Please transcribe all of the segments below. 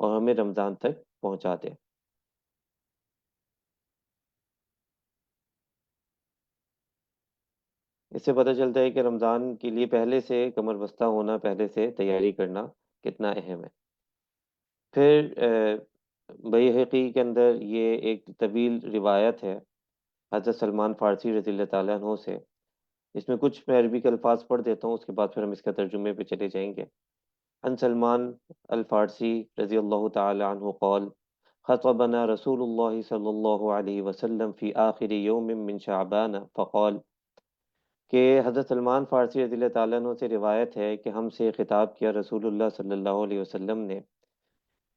اور ہمیں رمضان تک پہنچا دے۔ اس سے پتہ چلتا ہے کہ رمضان کے لیے پہلے سے کمر بستہ ہونا، پہلے سے تیاری کرنا کتنا اہم ہے۔ پھر بیہقی کے اندر یہ ایک طویل روایت ہے حضرت سلمان فارسی رضی اللہ تعالیٰ عنہ سے۔ اس میں کچھ میں عربی کے الفاظ پڑھ دیتا ہوں، اس کے بعد پھر ہم اس کا ترجمے پہ چلے جائیں گے۔ عن سلمان الفارسی رضی اللہ تعالی عنہ قال خطبنا رسول اللہ صلی اللہ علیہ وسلم فی آخر یوم من شعبان فقال، کہ حضرت سلمان فارسی رضی اللہ تعالیٰ عنہ سے روایت ہے کہ ہم سے خطاب کیا رسول اللہ صلی اللہ علیہ وسلم نے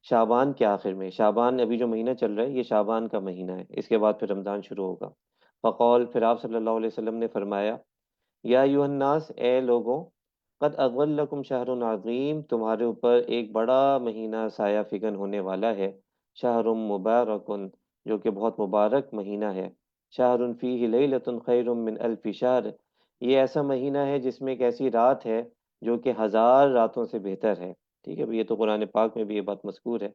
شعبان کے آخر میں۔ شعبان ابھی جو مہینہ چل رہا ہے یہ شعبان کا مہینہ ہے، اس کے بعد پھر رمضان شروع ہوگا۔ فقال، پھر آپ صلی اللہ علیہ وسلم نے فرمایا، یا ایھا الناس، اے لوگوں، قد اغلکم شہر عظیم، تمہارے اوپر ایک بڑا مہینہ سایہ فگن ہونے والا ہے۔ شہر مبارکن، جو کہ بہت مبارک مہینہ ہے۔ شہر فیہ لیلۃ خیر من الف شہر، یہ ایسا مہینہ ہے جس میں ایک ایسی رات ہے جو کہ ہزار راتوں سے بہتر ہے۔ ٹھیک ہے، یہ تو قرآن پاک میں بھی یہ بات مذکور ہے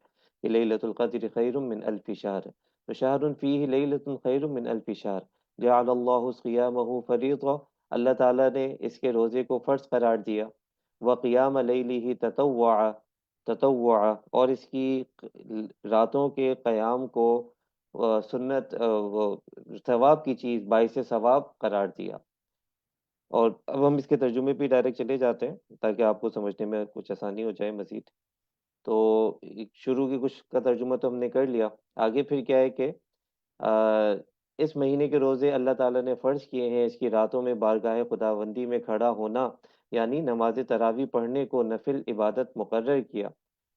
کہ لیلۃ القدر خیر من الف شہر، تو شہر فیہ لیلۃ خیر من الف شہر جعل اللہ صیامہ فریضہ، اللہ تعالیٰ نے اس کے روزے کو فرض قرار دیا۔ وقیام لیلہ تطوعا، اور اس کی راتوں کے قیام کو سنت وہ ثواب کی چیز، باعث ثواب قرار دیا۔ اور اب ہم اس کے ترجمے پہ ڈائریکٹ چلے جاتے ہیں تاکہ آپ کو سمجھنے میں کچھ آسانی ہو جائے مزید۔ تو شروع کی کچھ کا ترجمہ تو ہم نے کر لیا، آگے پھر کیا ہے کہ اس مہینے کے روزے اللہ تعالیٰ نے فرض کیے ہیں، اس کی راتوں میں بارگاہ خداوندی میں کھڑا ہونا، یعنی نماز تراویح پڑھنے کو نفل عبادت مقرر کیا،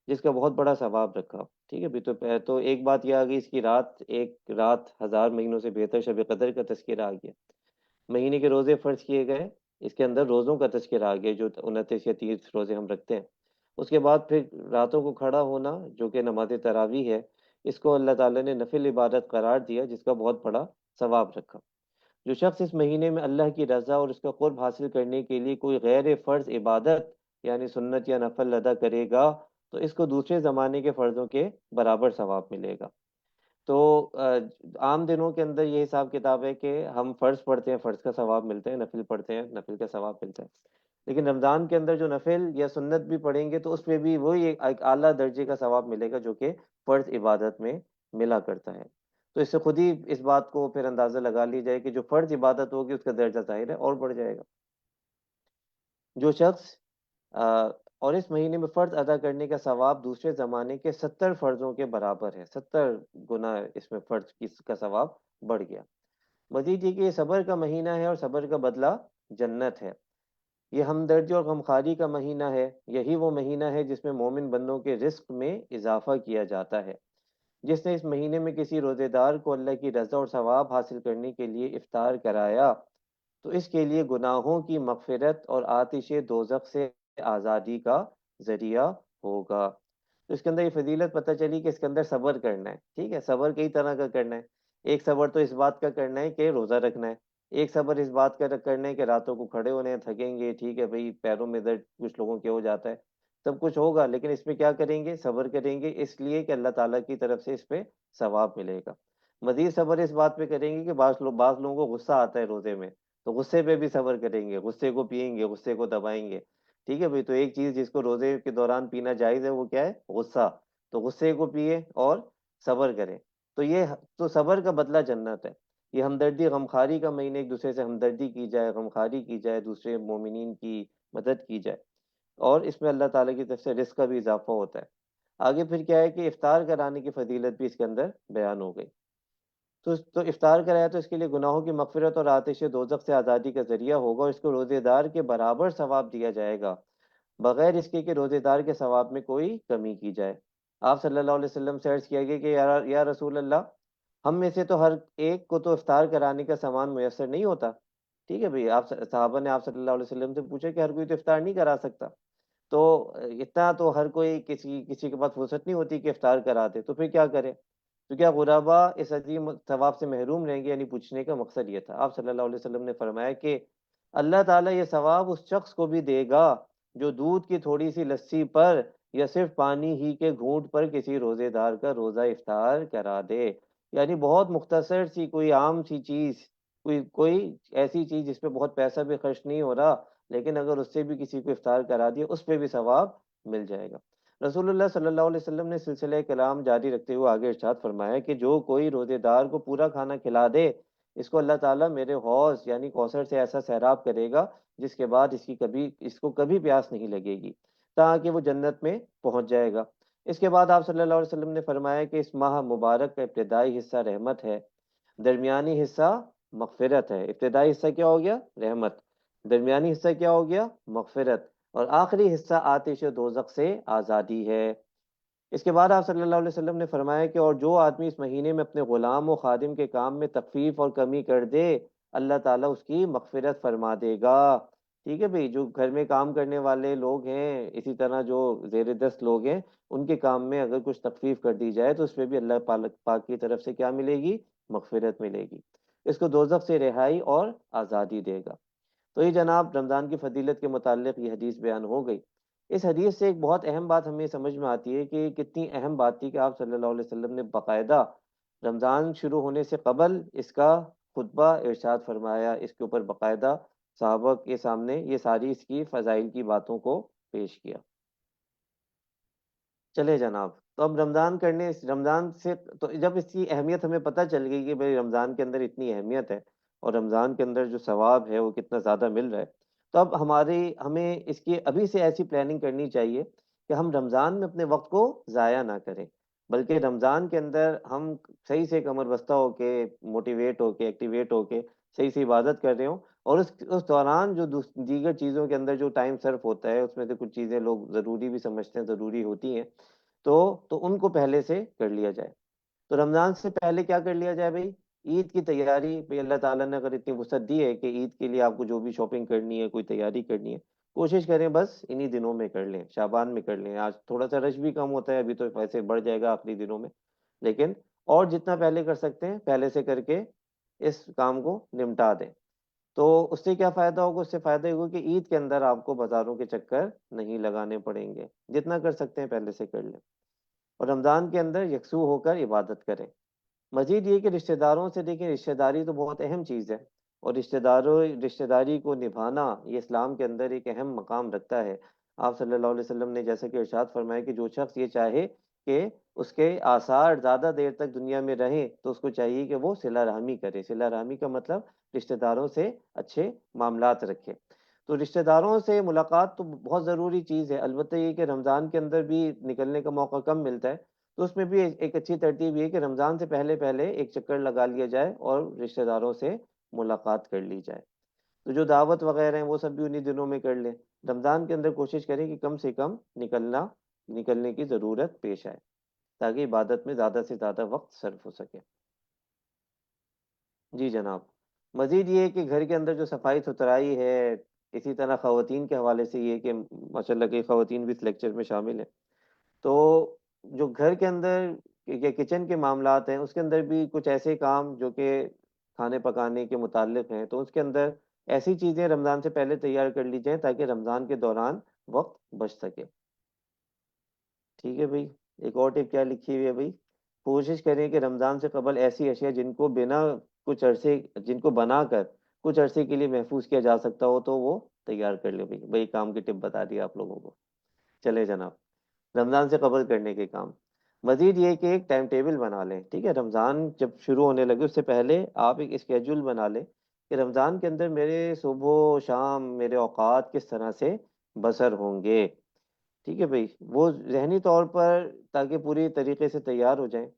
جس کا بہت بڑا ثواب رکھا۔ ٹھیک ہے بھی، تو ایک بات یہ آ گئی، اس کی رات، ایک رات ہزار مہینوں سے بہتر، شب قدر کا تذکرہ آ گیا۔ مہینے کے روزے فرض کیے گئے، اس کے اندر روزوں کا تذکرہ آ گیا جو 29 یا 30 روزے ہم رکھتے ہیں۔ اس کے بعد پھر راتوں کو کھڑا ہونا جو کہ نماز تراویح ہے، اس کو اللہ تعالیٰ نے نفل عبادت قرار دیا، جس کا بہت بڑا ثواب رکھا۔ جو شخص اس مہینے میں اللہ کی رضا اور اس کا قرب حاصل کرنے کے لیے کوئی غیر فرض عبادت یعنی سنت یا نفل ادا کرے گا تو اس کو دوسرے زمانے کے فرضوں کے برابر ثواب ملے گا۔ تو عام دنوں کے اندر یہ حساب کتاب ہے کہ ہم فرض پڑھتے ہیں، فرض کا ثواب ملتا ہے، نفل پڑھتے ہیں، نفل کا ثواب ملتا ہے۔ لیکن رمضان کے اندر جو نفل یا سنت بھی پڑھیں گے تو اس میں بھی وہی ایک اعلیٰ درجے کا ثواب ملے گا جو کہ فرض عبادت میں ملا کرتا ہے۔ تو اس سے خود ہی اس بات کو پھر اندازہ لگا لی جائے کہ جو فرض عبادت ہوگی اس کا درجہ ظاہر ہے اور بڑھ جائے گا۔ جو شخص اور اس مہینے میں فرض ادا کرنے کا ثواب دوسرے زمانے کے 70 فرضوں کے برابر ہے، 70 گنا اس میں فرض کا ثواب بڑھ گیا۔ مزید یہ کہ یہ صبر کا مہینہ ہے اور صبر کا بدلہ جنت ہے۔ یہ ہمدردی اور غمخواری کا مہینہ ہے، یہی وہ مہینہ ہے جس میں مومن بندوں کے رزق میں اضافہ کیا جاتا ہے۔ جس نے اس مہینے میں کسی روزے دار کو اللہ کی رضا اور ثواب حاصل کرنے کے لیے افطار کرایا تو اس کے لیے گناہوں کی مغفرت اور آتش دوزخ سے آزادی کا ذریعہ ہوگا۔ تو اس کے اندر یہ فضیلت پتہ چلی کہ اس کے اندر صبر کرنا ہے۔ ٹھیک ہے، صبر کئی طرح کا کرنا ہے۔ ایک صبر تو اس بات کا کرنا ہے کہ روزہ رکھنا ہے، ایک صبر اس بات کا کرنا ہے کہ راتوں کو کھڑے ہونے ہیں، تھکیں گے، ٹھیک ہے بھائی، پیروں میں درد کچھ لوگوں کے ہو جاتا ہے، سب کچھ ہوگا، لیکن اس میں کیا کریں گے؟ صبر کریں گے، اس لیے کہ اللہ تعالیٰ کی طرف سے اس پہ ثواب ملے گا۔ مزید صبر اس بات پہ کریں گے کہ بعض لوگوں کو غصہ آتا ہے روزے میں، تو غصے پہ بھی صبر کریں گے، غصے کو پئیں گے، غصے کو دبائیں گے۔ ٹھیک ہے بھائی، تو ایک چیز جس کو روزے کے دوران پینا جائز ہے وہ کیا ہے؟ غصہ، تو غصے کو پیے اور صبر کریں۔ تو یہ تو صبر کا بدلہ جنت ہے۔ یہ ہمدردی غمخواری کا مہینے، ایک دوسرے سے ہمدردی کی جائے، غمخواری کی جائے، دوسرے مومنین کی مدد کی جائے، اور اس میں اللہ تعالیٰ کی طرف سے رزق کا بھی اضافہ ہوتا ہے۔ آگے پھر کیا ہے کہ افطار کرانے کی فضیلت بھی اس کے اندر بیان ہو گئی۔ تو افطار کرایا تو اس کے لیے گناہوں کی مغفرت اور آتش دوزخ سے آزادی کا ذریعہ ہوگا، اور اس کو روزے دار کے برابر ثواب دیا جائے گا، بغیر اس کے کہ روزے دار کے ثواب میں کوئی کمی کی جائے۔ آپ صلی اللہ علیہ وسلم سے عرض کیا گیا کہ یا رسول اللہ، ہم میں سے تو ہر ایک کو تو افطار کرانے کا سامان میسر نہیں ہوتا۔ ٹھیک ہے بھائی، آپ صحابہ نے آپ صلی اللہ علیہ وسلم سے پوچھا کہ ہر کوئی تو افطار نہیں کرا سکتا، تو اتنا تو ہر کوئی کسی کے پاس فرصت نہیں ہوتی کہ افطار کرا دے، تو پھر کیا کرے؟ تو کیا غربا اس عظیم ثواب سے محروم رہیں گے؟ یعنی پوچھنے کا مقصد یہ تھا۔ آپ صلی اللہ علیہ وسلم نے فرمایا کہ اللہ تعالیٰ یہ ثواب اس شخص کو بھی دے گا جو دودھ کی تھوڑی سی لسی پر یا صرف پانی ہی کے گھونٹ پر کسی روزے دار کا روزہ افطار کرا دے۔ یعنی بہت مختصر سی کوئی عام سی چیز، کوئی ایسی چیز جس پہ بہت پیسہ بھی خرچ نہیں ہو رہا، لیکن اگر اس سے بھی کسی کو افطار کرا دیا اس پہ بھی ثواب مل جائے گا۔ رسول اللہ صلی اللہ علیہ وسلم نے سلسلہ کلام جاری رکھتے ہوئے آگے ارشاد فرمایا کہ جو کوئی روزے دار کو پورا کھانا کھلا دے، اس کو اللہ تعالیٰ میرے حوض یعنی کوثر سے ایسا سیراب کرے گا جس کے بعد اس کو کبھی پیاس نہیں لگے گی، تاکہ وہ جنت میں پہنچ جائے گا۔ اس کے بعد آپ صلی اللہ علیہ وسلم نے فرمایا کہ اس ماہ مبارک کا ابتدائی حصہ رحمت ہے، درمیانی حصہ مغفرت ہے۔ ابتدائی حصہ کیا ہو گیا؟ رحمت۔ درمیانی حصہ کیا ہو گیا؟ مغفرت۔ اور آخری حصہ آتش دوزخ سے آزادی ہے۔ اس کے بعد آپ صلی اللہ علیہ وسلم نے فرمایا کہ اور جو آدمی اس مہینے میں اپنے غلام و خادم کے کام میں تخفیف اور کمی کر دے، اللہ تعالیٰ اس کی مغفرت فرما دے گا۔ ٹھیک ہے بھئی، جو گھر میں کام کرنے والے لوگ ہیں، اسی طرح جو زیر دست لوگ ہیں، ان کے کام میں اگر کچھ تخفیف کر دی جائے تو اس پہ بھی اللہ پاک کی طرف سے کیا ملے گی؟ مغفرت ملے گی۔ اس کو دوزخ سے رہائی اور آزادی دے گا۔ تو یہ جناب رمضان کی فضیلت کے متعلق یہ حدیث بیان ہو گئی۔ اس حدیث سے ایک بہت اہم بات ہمیں سمجھ میں آتی ہے کہ کتنی اہم بات تھی کہ آپ صلی اللہ علیہ وسلم نے باقاعدہ رمضان شروع ہونے سے قبل اس کا خطبہ ارشاد فرمایا، اس کے اوپر باقاعدہ صحابہ کے سامنے یہ ساری اس کی فضائل کی باتوں کو پیش کیا۔ چلے جناب، تو اب رمضان سے تو جب اس کی اہمیت ہمیں پتہ چل گئی کہ بھئی رمضان کے اندر اتنی اہمیت ہے اور رمضان کے اندر جو ثواب ہے وہ کتنا زیادہ مل رہا ہے، تو اب ہمیں اس کی ابھی سے ایسی پلاننگ کرنی چاہیے کہ ہم رمضان میں اپنے وقت کو ضائع نہ کریں، بلکہ رمضان کے اندر ہم صحیح سے کمر بستہ ہو کے، موٹیویٹ ہو کے، ایکٹیویٹ ہو کے صحیح سے عبادت کر رہے ہوں، اور اس دوران جو دیگر چیزوں کے اندر جو ٹائم صرف ہوتا ہے اس میں سے کچھ چیزیں لوگ ضروری بھی سمجھتے ہیں، ضروری ہوتی ہیں، تو ان کو پہلے سے کر لیا جائے۔ تو رمضان سے پہلے کیا کر لیا جائے بھائی؟ عید کی تیاری بھائی، اللہ تعالیٰ نے اگر اتنی وسعت دی ہے کہ عید کے لیے آپ کو جو بھی شاپنگ کرنی ہے، کوئی تیاری کرنی ہے، کوشش کریں بس انہی دنوں میں کر لیں، شعبان میں کر لیں۔ آج تھوڑا سا رش بھی کم ہوتا ہے، ابھی تو ویسے بڑھ جائے گا آخری دنوں میں، لیکن اور جتنا پہلے کر سکتے ہیں پہلے سے کر کے اس کام کو نمٹا دیں۔ تو اس سے کیا فائدہ ہوگا؟ اس سے فائدہ یہ ہوگا کہ عید کے اندر آپ کو بازاروں کے چکر نہیں لگانے پڑیں گے، جتنا کر سکتے ہیں پہلے سے کر لیں، اور رمضان کے اندر یکسو ہو کر عبادت کریں۔ مزید یہ کہ رشتہ داروں سے دیکھیں، رشتہ داری تو بہت اہم چیز ہے، اور رشتہ داری کو نبھانا یہ اسلام کے اندر ایک اہم مقام رکھتا ہے۔ آپ صلی اللہ علیہ وسلم نے جیسا کہ ارشاد فرمایا کہ جو شخص یہ چاہے کہ اس کے آثار زیادہ دیر تک دنیا میں رہیں تو اس کو چاہیے کہ وہ صلہ رحمی کرے۔ صلہ رحمی کا مطلب رشتہ داروں سے اچھے معاملات رکھے۔ تو رشتہ داروں سے ملاقات تو بہت ضروری چیز ہے، البتہ یہ کہ رمضان کے اندر بھی نکلنے کا موقع کم ملتا ہے، تو اس میں بھی ایک اچھی ترتیب یہ کہ رمضان سے پہلے پہلے ایک چکر لگا لیا جائے اور رشتہ داروں سے ملاقات کر لی جائے۔ تو جو دعوت وغیرہ ہیں وہ سب بھی انہی دنوں میں کر لیں۔ رمضان کے اندر کوشش کریں کہ کم سے کم نکلنے کی ضرورت پیش آئے، تاکہ عبادت میں زیادہ سے زیادہ وقت صرف ہو سکے۔ جی جناب، مزید یہ ہے کہ گھر کے اندر جو صفائی ستھرائی ہے، اسی طرح خواتین کے حوالے سے یہ کہ ماشاءاللہ کہ خواتین بھی اس لیکچر میں شامل ہیں، تو جو گھر کے اندر یا کچن کے معاملات ہیں اس کے اندر بھی کچھ ایسے کام جو کہ کھانے پکانے کے متعلق ہیں، تو اس کے اندر ایسی چیزیں رمضان سے پہلے تیار کر لی جائیں تاکہ رمضان کے دوران وقت بچ سکے۔ ٹھیک ہے بھائی، ایک اور ٹپ کیا لکھی ہوئی ہے بھائی؟ کوشش کریں کہ رمضان سے قبل ایسی اشیاء جن کو بنا کر کچھ عرصے کے لیے محفوظ کیا جا سکتا ہو تو وہ تیار کر لیں بھائی۔ بھائی کام کی ٹپ بتا دی آپ لوگوں کو۔ چلے جناب، رمضان سے قبل کرنے کے کام، مزید یہ کہ ایک ٹائم ٹیبل بنا لیں۔ ٹھیک ہے، رمضان جب شروع ہونے لگے اس سے پہلے آپ ایک اسکیجول بنا لیں کہ رمضان کے اندر میرے صبح و شام میرے اوقات کس طرح سے بسر ہوں گے۔ ٹھیک ہے بھائی، وہ ذہنی طور پر تاکہ پوری طریقے سے تیار ہو جائیں۔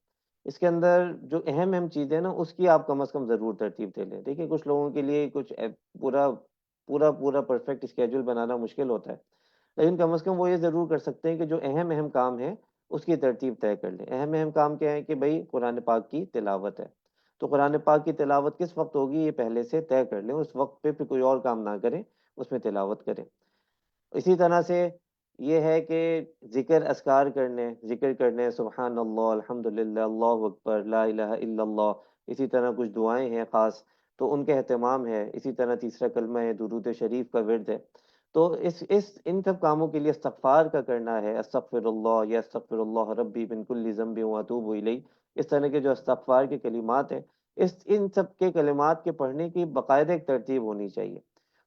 اس کے اندر جو اہم اہم چیزیں نا اس کی آپ کم از کم ضرور ترتیب دے لیں۔ دیکھیں کچھ لوگوں کے لیے پورا پورا پرفیکٹ اسکیجول بنانا مشکل ہوتا ہے، لیکن کم از کم وہ یہ ضرور کر سکتے ہیں کہ جو اہم اہم کام ہیں اس کی ترتیب طے کر لیں۔ اہم اہم کام کیا ہے کہ بھائی قرآن پاک کی تلاوت ہے، تو قرآن پاک کی تلاوت کس وقت ہوگی یہ پہلے سے طے کر لیں، اس وقت پہ پھر کوئی اور کام نہ کریں، اس میں تلاوت کریں۔ اسی طرح سے یہ ہے کہ ذکر کرنے سبحان اللہ، الحمدللہ، اللہ اکبر، لا الہ الا اللہ، اسی طرح کچھ دعائیں ہیں خاص تو ان کا اہتمام ہے۔ اسی طرح تیسرا کلمہ ہے، درود شریف کا ورد ہے۔ تو ان سب کاموں کے لیے استغفار کا کرنا ہے، استغفر اللہ یا استغفر اللہ ربی من کل ذنب واتوب الیہ، اس طرح کے جو استغفار کے کلمات ہیں، ان سب کے کلمات کے پڑھنے کی باقاعدہ ایک ترتیب ہونی چاہیے۔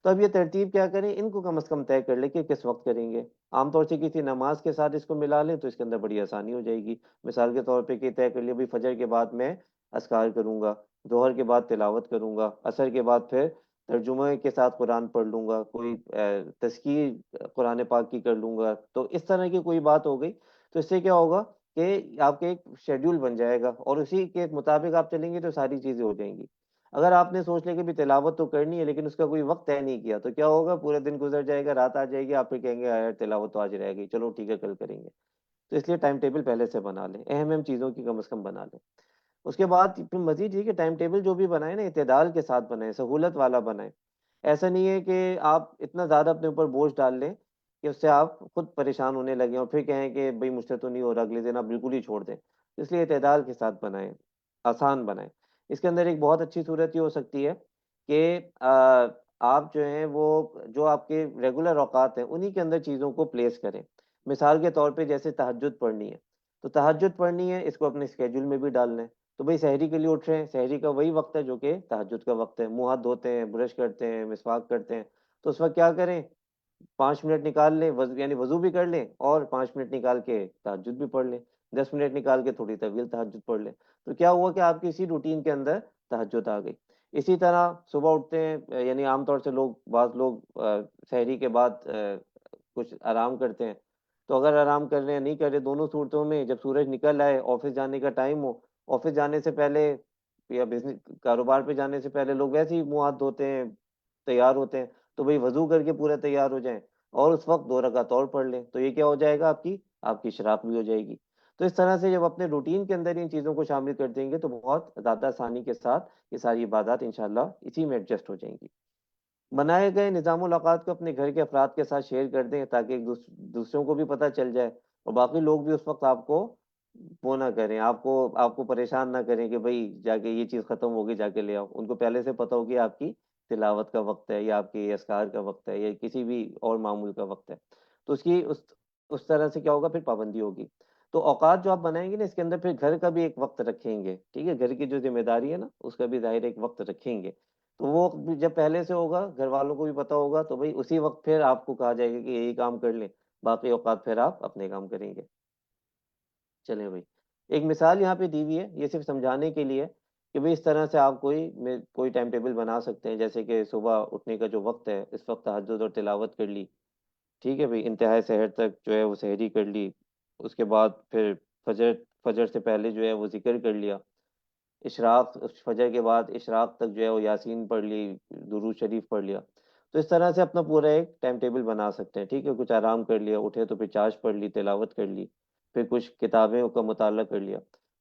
تو اب یہ ترتیب کیا کریں، ان کو کم از کم طے کر لیں کہ کس وقت کریں گے۔ عام طور سے کسی نماز کے ساتھ اس کو ملا لیں تو اس کے اندر بڑی آسانی ہو جائے گی۔ مثال کے طور پہ کہ طے کر لیا بھی فجر کے بعد میں اذکار کروں گا، ظہر کے بعد تلاوت کروں گا، عصر کے بعد پھر ترجمہ کے ساتھ قرآن پڑھ لوں گا، کوئی تذکیر قرآن پاک کی کر لوں گا، تو اس طرح کی کوئی بات ہو گئی۔ تو اس سے کیا ہوگا کہ آپ کے ایک شیڈیول بن جائے گا اور اسی کے مطابق آپ چلیں گے تو ساری چیزیں ہو جائیں گی۔ اگر آپ نے سوچ لیا کہ بھی تلاوت تو کرنی ہے لیکن اس کا کوئی وقت طے نہیں کیا تو کیا ہوگا، پورے دن گزر جائے گا، رات آ جائے گی، آپ پھر کہیں گے یار تلاوت تو آج رہ گئی، چلو ٹھیک ہے کل کریں گے۔ تو اس لیے ٹائم ٹیبل پہلے سے بنا لیں، اہم اہم چیزوں کی کم از کم بنا لیں۔ اس کے بعد پھر مزید یہ کہ ٹائم ٹیبل جو بھی بنائیں نا اعتدال کے ساتھ بنائیں، سہولت والا بنائیں۔ ایسا نہیں ہے کہ آپ اتنا زیادہ اپنے اوپر بوجھ ڈال لیں کہ اس سے آپ خود پریشان ہونے لگیں اور پھر کہیں کہ بھئی مجھ سے تو نہیں ہو رہا، اگلے دن آپ بالکل ہی چھوڑ دیں۔ اس لیے اعتدال کے ساتھ بنائیں، آسان بنائیں۔ اس کے اندر ایک بہت اچھی صورت یہ ہو سکتی ہے کہ آپ جو ہیں وہ جو آپ کے ریگولر اوقات ہیں انہی کے اندر چیزوں کو پلیس کریں۔ مثال کے طور پہ جیسے تہجد پڑھنی ہے تو تہجد پڑھنی ہے، اس کو اپنے اسکیڈول میں بھی ڈال لیں۔ تو بھئی سحری کے لیے اٹھ رہے ہیں، سحری کا وہی وقت ہے جو کہ تہجد کا وقت ہے، منہ ہاتھ دھوتے ہیں، برش کرتے ہیں، مسواک کرتے ہیں، تو اس وقت کیا کریں، 5 منٹ نکال لیں، یعنی وضو بھی کر لیں اور 5 منٹ نکال کے تہجد بھی پڑھ لیں، 10 منٹ نکال کے تھوڑی طویل تہجد پڑھ لیں۔ تو کیا ہوا کہ آپ کی اسی روٹین کے اندر تہجد آ گئی۔ اسی طرح صبح اٹھتے ہیں، یعنی عام طور سے بعض لوگ سحری کے بعد کچھ آرام کرتے ہیں، تو اگر آرام کر رہے ہیں نہیں کر رہے، دونوں صورتوں میں جب سورج نکل آئے، آفس جانے کا ٹائم ہو، آفس جانے سے پہلے یا بزنس کاروبار پہ جانے سے پہلے لوگ ویسے ہی منہ ہاتھ دھوتے ہیں، تیار ہوتے ہیں، تو بھئی وضو کر کے پورے تیار ہو جائیں اور اس وقت 2 رکعت اور پڑھ لیں، تو یہ کیا ہو جائے گا، آپ کی اشراق بھی ہو جائے گی۔ تو اس طرح سے جب اپنے روٹین کے اندر ان چیزوں کو شامل کر دیں گے تو بہت زیادہ آسانی کے ساتھ یہ ساری عبادات انشاءاللہ اسی میں ایڈجسٹ ہو جائیں گی۔ بنائے گئے نظام الاوقات کو اپنے گھر کے افراد کے ساتھ شیئر کر دیں تاکہ دوسروں کو بھی پتہ چل جائے اور باقی لوگ بھی اس وقت آپ کو وہ نہ کریں، آپ کو پریشان نہ کریں کہ بھئی جا کے یہ چیز ختم ہوگی جا کے لے آؤ۔ ان کو پہلے سے پتہ ہوگی آپ کی تلاوت کا وقت ہے یا آپ کے اذکار کا وقت ہے یا کسی بھی اور معمول کا وقت ہے، تو اس طرح سے کیا ہوگا، پھر پابندی ہوگی۔ تو اوقات جو آپ بنائیں گے نا اس کے اندر پھر گھر کا بھی ایک وقت رکھیں گے، ٹھیک ہے، گھر کی جو ذمہ داری ہے نا اس کا بھی ظاہر ایک وقت رکھیں گے، تو وہ جب پہلے سے ہوگا گھر والوں کو بھی پتہ ہوگا تو بھئی اسی وقت پھر آپ کو کہا جائے گا کہ یہی کام کر لیں، باقی اوقات پھر آپ اپنے کام کریں گے۔ چلیں بھائی، ایک مثال یہاں پہ دی ہوئی ہے، یہ صرف سمجھانے کے لیے کہ بھئی اس طرح سے آپ کوئی ٹائم ٹیبل بنا سکتے ہیں، جیسے کہ صبح اٹھنے کا جو وقت ہے اس وقت تہجد اور تلاوت کر لی، ٹھیک ہے بھئی، انتہائی سحر تک جو ہے وہ سحری کر لی، اس کے بعد پھر فجر فجر سے پہلے جو ہے وہ ذکر کر لیا، فجر کے بعد اشراق تک جو ہے وہ یاسین پڑھ لی، درود شریف پڑھ لیا۔ تو اس طرح سے اپنا پورا ایک ٹائم ٹیبل بنا سکتے ہیں، ٹھیک ہے، کچھ آرام کر لیا، اٹھے تو پھر چاش پڑھ لی، تلاوت کر لی، پھر کچھ کتابیں کا مطالعہ کر لیا۔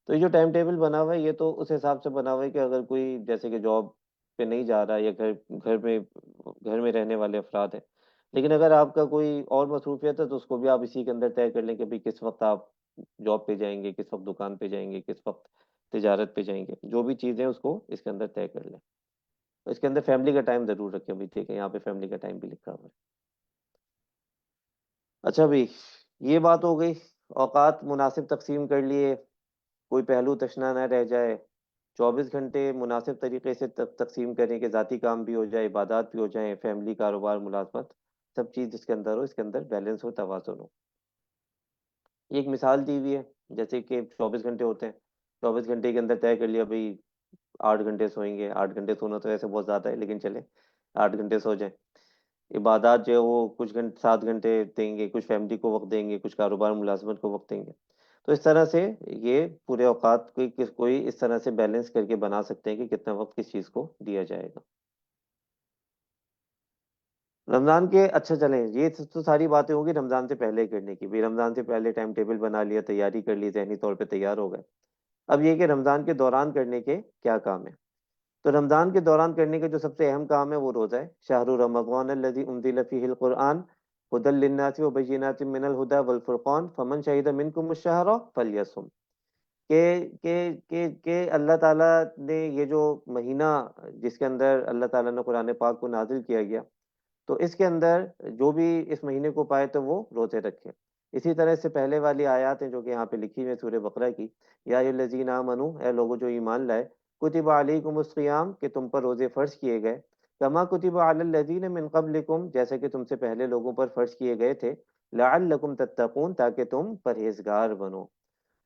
تو یہ جو ٹائم ٹیبل بنا ہوا ہے یہ تو اس حساب سے بنا ہوا ہے کہ اگر کوئی جیسے کہ جاب پہ نہیں جا رہا یا گھر میں رہنے والے افراد ہیں، لیکن اگر آپ کا کوئی اور مصروفیت ہے تو اس کو بھی آپ اسی کے اندر طے کر لیں کہ بھئی کس وقت آپ جاب پہ جائیں گے، کس وقت دکان پہ جائیں گے، کس وقت تجارت پہ جائیں گے، جو بھی چیزیں اس کو اس کے اندر طے کر لیں۔ اس کے اندر فیملی کا ٹائم ضرور رکھیں بھائی، ٹھیک ہے، یہاں پہ فیملی کا ٹائم بھی لکھا ہوا ہے۔ اچھا بھائی، یہ بات ہو گئی، اوقات مناسب تقسیم کر لیے، کوئی پہلو تشنا نہ رہ جائے، 24 گھنٹے مناسب طریقے سے تقسیم کریں کہ ذاتی کام بھی ہو جائے، عبادات بھی ہو جائیں، فیملی، کاروبار، ملازمت، سب چیز اس کے اندر ہو، اس کے اندر بیلنس ہو، توازن ہو۔ یہ ایک مثال دی ہوئی ہے، جیسے کہ 24 گھنٹے ہوتے ہیں، 24 گھنٹے کے اندر طے کر لیا بھائی 8 گھنٹے سوئیں گے، 8 گھنٹے سونا تو ایسے بہت زیادہ ہے لیکن چلے 8 گھنٹے سو جائیں۔ عبادات جو ہے وہ کچھ 7 گھنٹے دیں گے، کچھ فیملی کو وقت دیں گے، کچھ کاروبار ملازمت کو وقت دیں گے۔ تو اس طرح سے یہ پورے اوقات کوئی اس طرح سے بیلنس کر کے بنا سکتے ہیں کہ کتنا وقت کس چیز کو دیا جائے گا۔ رمضان کے اچھا چلیں، یہ تو ساری باتیں ہوگی رمضان سے پہلے کرنے کی، بھی رمضان سے پہلے ٹائم ٹیبل بنا لیا، تیاری کر لی، ذہنی طور پہ تیار ہو گئے۔ اب یہ کہ رمضان کے دوران کرنے کے کیا کام ہے، تو رمضان کے دوران کرنے کا جو سب سے اہم کام ہے وہ روزہ ہے۔ شہر رمضان الذی انزل فیہ القرآن ھدی للناس وبینات من الھدی والفرقان فمن شہد منکم الشہر فلیصم، کہ اللہ تعالیٰ نے یہ جو مہینہ جس کے اندر اللہ تعالیٰ نے قرآن پاک کو نازل کیا گیا، تو اس کے اندر جو بھی اس مہینے کو پائے تو وہ روزے رکھے۔ اسی طرح سے پہلے والی آیات ہیں جو کہ یہاں پہ لکھی ہوئی ہے سورہ بقرہ کی، یا ایھا الذین آمنو، اے لوگوں جو ایمان لائے، کتب علیکم الصیام، کہ تم پر روزے فرض کیے گئے، کما کتب علی الذین من قبلکم، جیسے کہ تم سے پہلے لوگوں پر فرض کیے گئے تھے، لعلکم تتقون، تاکہ تم پرہیزگار بنو۔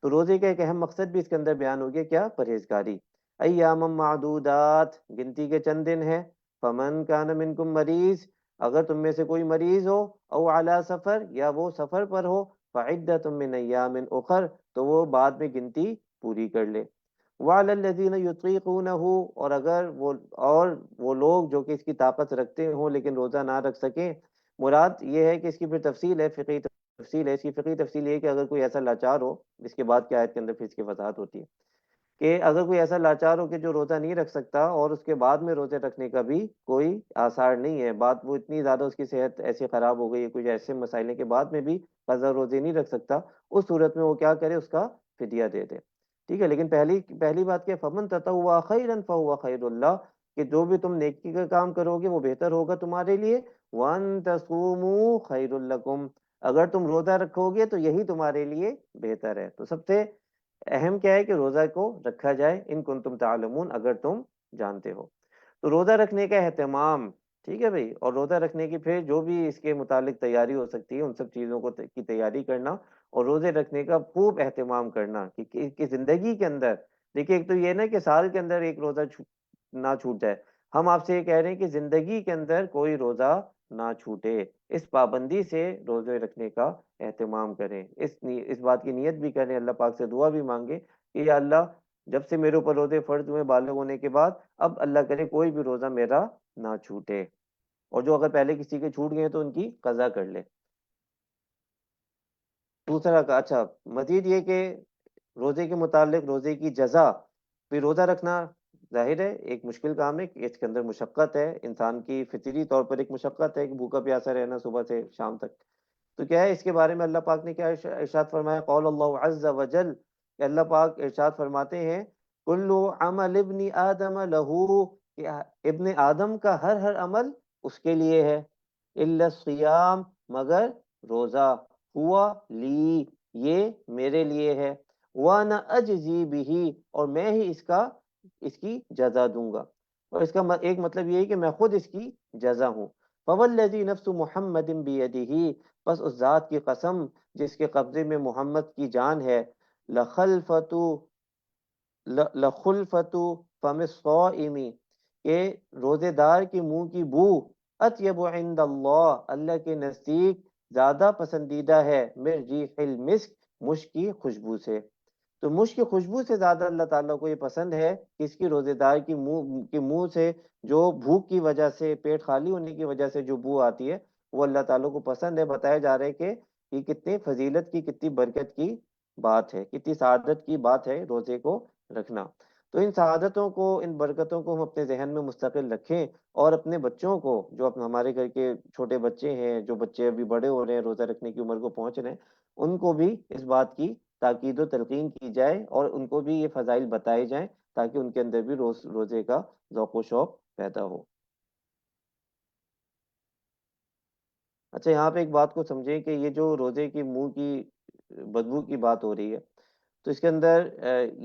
تو روزے کا ایک اہم مقصد بھی اس کے اندر بیان ہو گیا، کیا؟ پرہیزگاری۔ ایام معدودات، گنتی کے چند دن ہیں، فمن کان منکم مریض، اگر تم میں سے کوئی مریض ہو، او علی سفر، یا وہ سفر پر ہو، فعدۃ من ایام اخر، تو وہ بعد میں گنتی پوری کر لے۔ وعلی الذین یطیقونہ، اور اگر وہ لوگ جو کہ اس کی طاقت رکھتے ہوں لیکن روزہ نہ رکھ سکیں، مراد یہ ہے کہ اس کی پھر تفصیل ہے، فقہی تفصیل ہے اس کی۔ فقہی تفصیل یہ ہے کہ اگر کوئی ایسا لاچار ہو، اس کے بعد کی آیت کے اندر پھر اس کی وضاحت ہوتی ہے کہ اگر کوئی ایسا لاچار ہو کہ جو روزہ نہیں رکھ سکتا، اور اس کے بعد میں روزے رکھنے کا بھی کوئی آثار نہیں ہے، بات وہ اتنی زیادہ اس کی صحت ایسی خراب ہو گئی ہے، کچھ ایسے مسائل کے بعد میں بھی قضا روزے نہیں رکھ سکتا، اس صورت میں وہ کیا کرے؟ اس کا فدیہ دے دے، ٹھیک ہے۔ لیکن پہلی بات کیا؟ فمن تطوع خیرا فهو خیر اللہ، کہ جو بھی تم نیکی کا کام کرو گے وہ بہتر ہوگا تمہارے لیے۔ وان تصوموا خیر لکم، اگر تم روزہ رکھو گے تو یہی تمہارے لیے بہتر ہے۔ تو سب سے اہم کیا ہے کہ روزہ کو رکھا جائے، ان کنتم تعلمون، اگر تم جانتے ہو۔ تو روزہ رکھنے کا اہتمام، ٹھیک ہے بھائی، اور روزہ رکھنے کی پھر جو بھی اس کے متعلق تیاری ہو سکتی ہے ان سب چیزوں کو کی تیاری کرنا، اور روزے رکھنے کا خوب اہتمام کرنا کہ زندگی کے اندر، دیکھیے ایک تو یہ نا کہ سال کے اندر ایک روزہ نہ چھوٹ جائے، ہم آپ سے یہ کہہ رہے ہیں کہ زندگی کے اندر کوئی روزہ نہ چھوٹے، اس پابندی سے روزے رکھنے کا اہتمام کریں، اس بات کی نیت بھی کریں، اللہ پاک سے دعا بھی مانگے کہ یا اللہ جب سے میرے اوپر روزے فرض ہوئے بالغ ہونے کے بعد، اب اللہ کرے کوئی بھی روزہ میرا نہ چھوٹے، اور جو اگر پہلے کسی کے چھوٹ گئے تو ان کی قضا کر لے۔ دوسرا کا اچھا، مزید یہ کہ روزے کے متعلق روزے کی جزا، پھر روزہ رکھنا ظاہر ہے ایک مشکل کام ہے، اس کے اندر مشقت ہے، انسان کی فطری طور پر ایک مشقت ہے کہ بھوکا پیاسا رہنا صبح سے شام تک۔ تو کیا ہے اس کے بارے میں اللہ پاک نے کیا ارشاد فرمایا؟ قول اللہ عز وجل، کہ اللہ پاک ارشاد فرماتے ہیں کل عمل ابن آدم لہو، کہ ابن آدم کا ہر عمل اس کے لیے ہے، الا الصیام، مگر روزہ، ہوا لی، یہ میرے لیے ہے، وانا اجزی بہ، اور میں ہی اس کی جزا دوں گا، اور اس کا ایک مطلب یہ ہے کہ میں خود اس کی جزا ہوں۔ فوالذی نفس محمد بیدہ، بس اس ذات کی قسم جس کے قبضے میں محمد کی جان ہے، لخلفت فم الصائم، کہ روزے دار کے منہ کی بو، اطیب عند اللہ، اللہ کے نزدیک زیادہ پسندیدہ ہے، من ریح المسک، مشک کی خوشبو سے۔ تو مشک کی خوشبو سے زیادہ اللہ تعالیٰ کو یہ پسند ہے کہ اس کی روزے دار کی منہ سے جو بھوک کی وجہ سے، پیٹ خالی ہونے کی وجہ سے جو بو آتی ہے، وہ اللہ تعالیٰ کو پسند ہے۔ بتایا جا رہا ہے کہ یہ کتنی فضیلت کی، کتنی برکت کی بات ہے، کتنی سعادت کی بات ہے روزے کو رکھنا۔ تو ان سعادتوں کو، ان برکتوں کو ہم اپنے ذہن میں مستقل رکھیں، اور اپنے بچوں کو، جو ہمارے گھر کے چھوٹے بچے ہیں، جو بچے ابھی بڑے ہو رہے ہیں، روزہ رکھنے کی عمر کو پہنچ رہے ہیں، ان کو بھی اس بات کی تاکید و تلقین کی جائے، اور ان کو بھی یہ فضائل بتائے جائیں، تاکہ ان کے اندر بھی روزے کا ذوق و شوق پیدا ہو۔ اچھا، یہاں پہ ایک بات کو سمجھیں کہ یہ جو روزے کی منہ کی بدبو کی بات ہو رہی ہے، تو اس کے اندر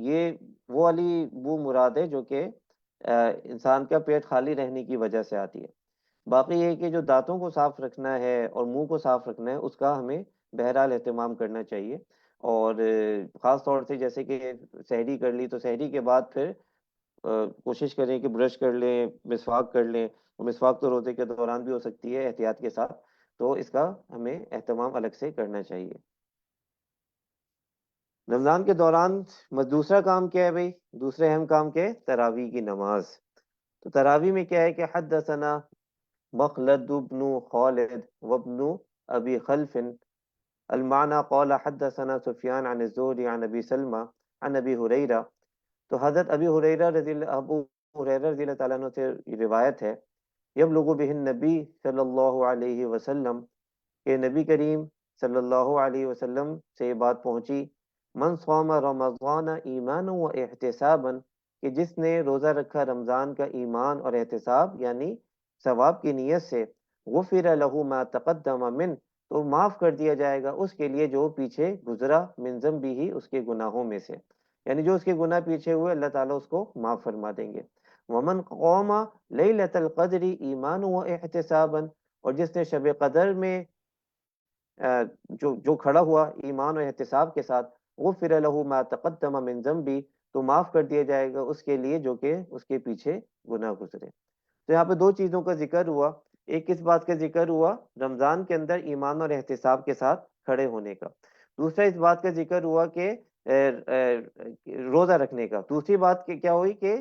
یہ وہ والی بو مراد ہے جو کہ انسان کا پیٹ خالی رہنے کی وجہ سے آتی ہے۔ باقی یہ کہ جو دانتوں کو صاف رکھنا ہے اور منہ کو صاف رکھنا ہے، اس کا ہمیں بہرحال اہتمام کرنا چاہیے، اور خاص طور سے جیسے کہ سحری کر لی تو سحری کے بعد پھر کوشش کریں کہ برش کر لیں، مسواک کر لیں، اور مسواک تو روزے کے دوران بھی ہو سکتی ہے احتیاط کے ساتھ، تو اس کا ہمیں اہتمام الگ سے کرنا چاہیے۔ رمضان کے دوران دوسرا کام کیا ہے بھائی؟ دوسرے اہم کام کیا ہے؟ تراویح کی نماز۔ تو تراویح میں کیا ہے کہ حدثنا مخلد بن خالد وابن ابی خلف المعنى قال حدثنا سفیان عن الزہری عن ابی سلمہ عن ابی ہریرہ۔ تو حضرت ابو ہریرہ رضی اللہ تعالیٰ عنہ سے روایت ہے، یبلغ بہ النبی صلی اللہ علیہ وسلم، کہ نبی کریم صلی اللہ علیہ وسلم سے یہ بات پہنچی، من صام رمضان ایمانا و احتسابا، کہ جس نے روزہ رکھا رمضان کا ایمان اور احتساب، یعنی ثواب کی نیت سے، غفر له ما تقدم من، تو معاف کر دیا جائے گا اس کے لیے جو پیچھے گزرا، من ذنبہ ہی، اس کے گناہوں میں سے، یعنی جو اس کے گناہ پیچھے ہوئے اللہ تعالیٰ اس کو معاف فرما دیں گے۔ ومن قوم لیلۃ القدر ایمان و احتسابا، اور جس نے شب قدر میں جو کھڑا ہوا ایمان و احتساب کے ساتھ، غفر له ما تقدم من ذنبی، تو معاف کر دیا جائے گا اس کے لیے جو کہ اس کے پیچھے گناہ گزرے۔ تو یہاں پہ دو چیزوں کا ذکر ہوا، ایک کس بات کا ذکر ہوا؟ رمضان کے اندر ایمان اور احتساب کے ساتھ کھڑے ہونے کا۔ دوسرا اس بات کا ذکر ہوا کہ روزہ رکھنے کا۔ دوسری بات کیا ہوئی کہ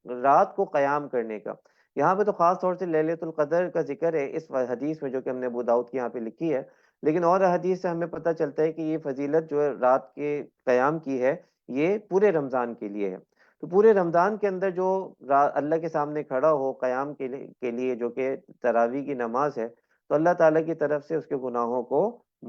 رات کو قیام کرنے کا۔ یہاں پہ تو خاص طور سے لیلۃ القدر کا ذکر ہے اس حدیث میں جو کہ ہم نے ابو داؤد کی یہاں پہ لکھی ہے، لیکن اور حدیث سے ہمیں پتہ چلتا ہے کہ یہ فضیلت جو ہے رات کے قیام کی ہے، یہ پورے رمضان کے لیے ہے۔ تو پورے رمضان کے اندر جو اللہ کے سامنے کھڑا ہو قیام کے لیے جو کہ تراویح کی نماز ہے، تو اللہ تعالیٰ کی طرف سے اس کے گناہوں کو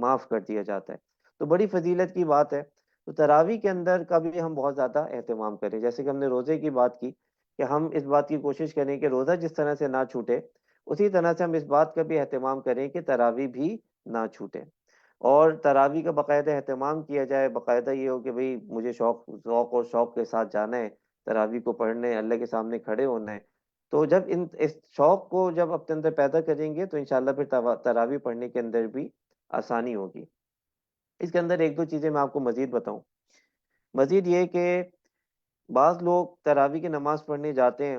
معاف کر دیا جاتا ہے۔ تو بڑی فضیلت کی بات ہے۔ تو تراویح کے اندر کا بھی ہم بہت زیادہ اہتمام کریں، جیسے کہ ہم نے روزے کی بات کی کہ ہم اس بات کی کوشش کریں کہ روزہ جس طرح سے نہ چھوٹے، اسی طرح سے ہم اس بات کا بھی اہتمام کریں کہ تراویح بھی نہ چھوٹے، اور تراویح کا باقاعدہ اہتمام کیا جائے۔ باقاعدہ یہ ہو کہ بھئی مجھے ذوق اور شوق کے ساتھ جانا ہے تراویح کو پڑھنے، اللہ کے سامنے کھڑے ہونا ہے۔ تو جب اس شوق کو جب اپنے اندر پیدا کریں گے تو انشاءاللہ پھر تراویح پڑھنے کے اندر بھی آسانی ہوگی۔ اس کے اندر ایک دو چیزیں میں آپ کو مزید بتاؤں۔ مزید یہ کہ بعض لوگ تراویح کی نماز پڑھنے جاتے ہیں،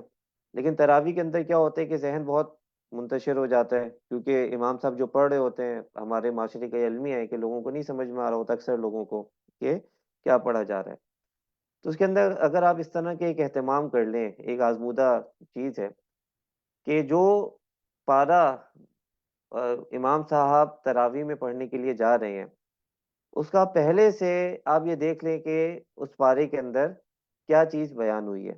لیکن تراویح کے اندر کیا ہوتا ہے کہ ذہن بہت منتشر ہو جاتا ہے، کیونکہ امام صاحب جو پڑھ رہے ہوتے ہیں، ہمارے معاشرے کا یہ المیہ ہے کہ لوگوں کو نہیں سمجھ میں آ رہا ہوتا، اکثر لوگوں کو، کہ کیا پڑھا جا رہا ہے۔ تو اس کے اندر اگر آپ اس طرح کے ایک اہتمام کر لیں، ایک آزمودہ چیز ہے کہ جو پارہ امام صاحب تراویح میں پڑھنے کے لیے جا رہے ہیں، اس کا پہلے سے آپ یہ دیکھ لیں کہ اس پارے کے اندر کیا چیز بیان ہوئی ہے،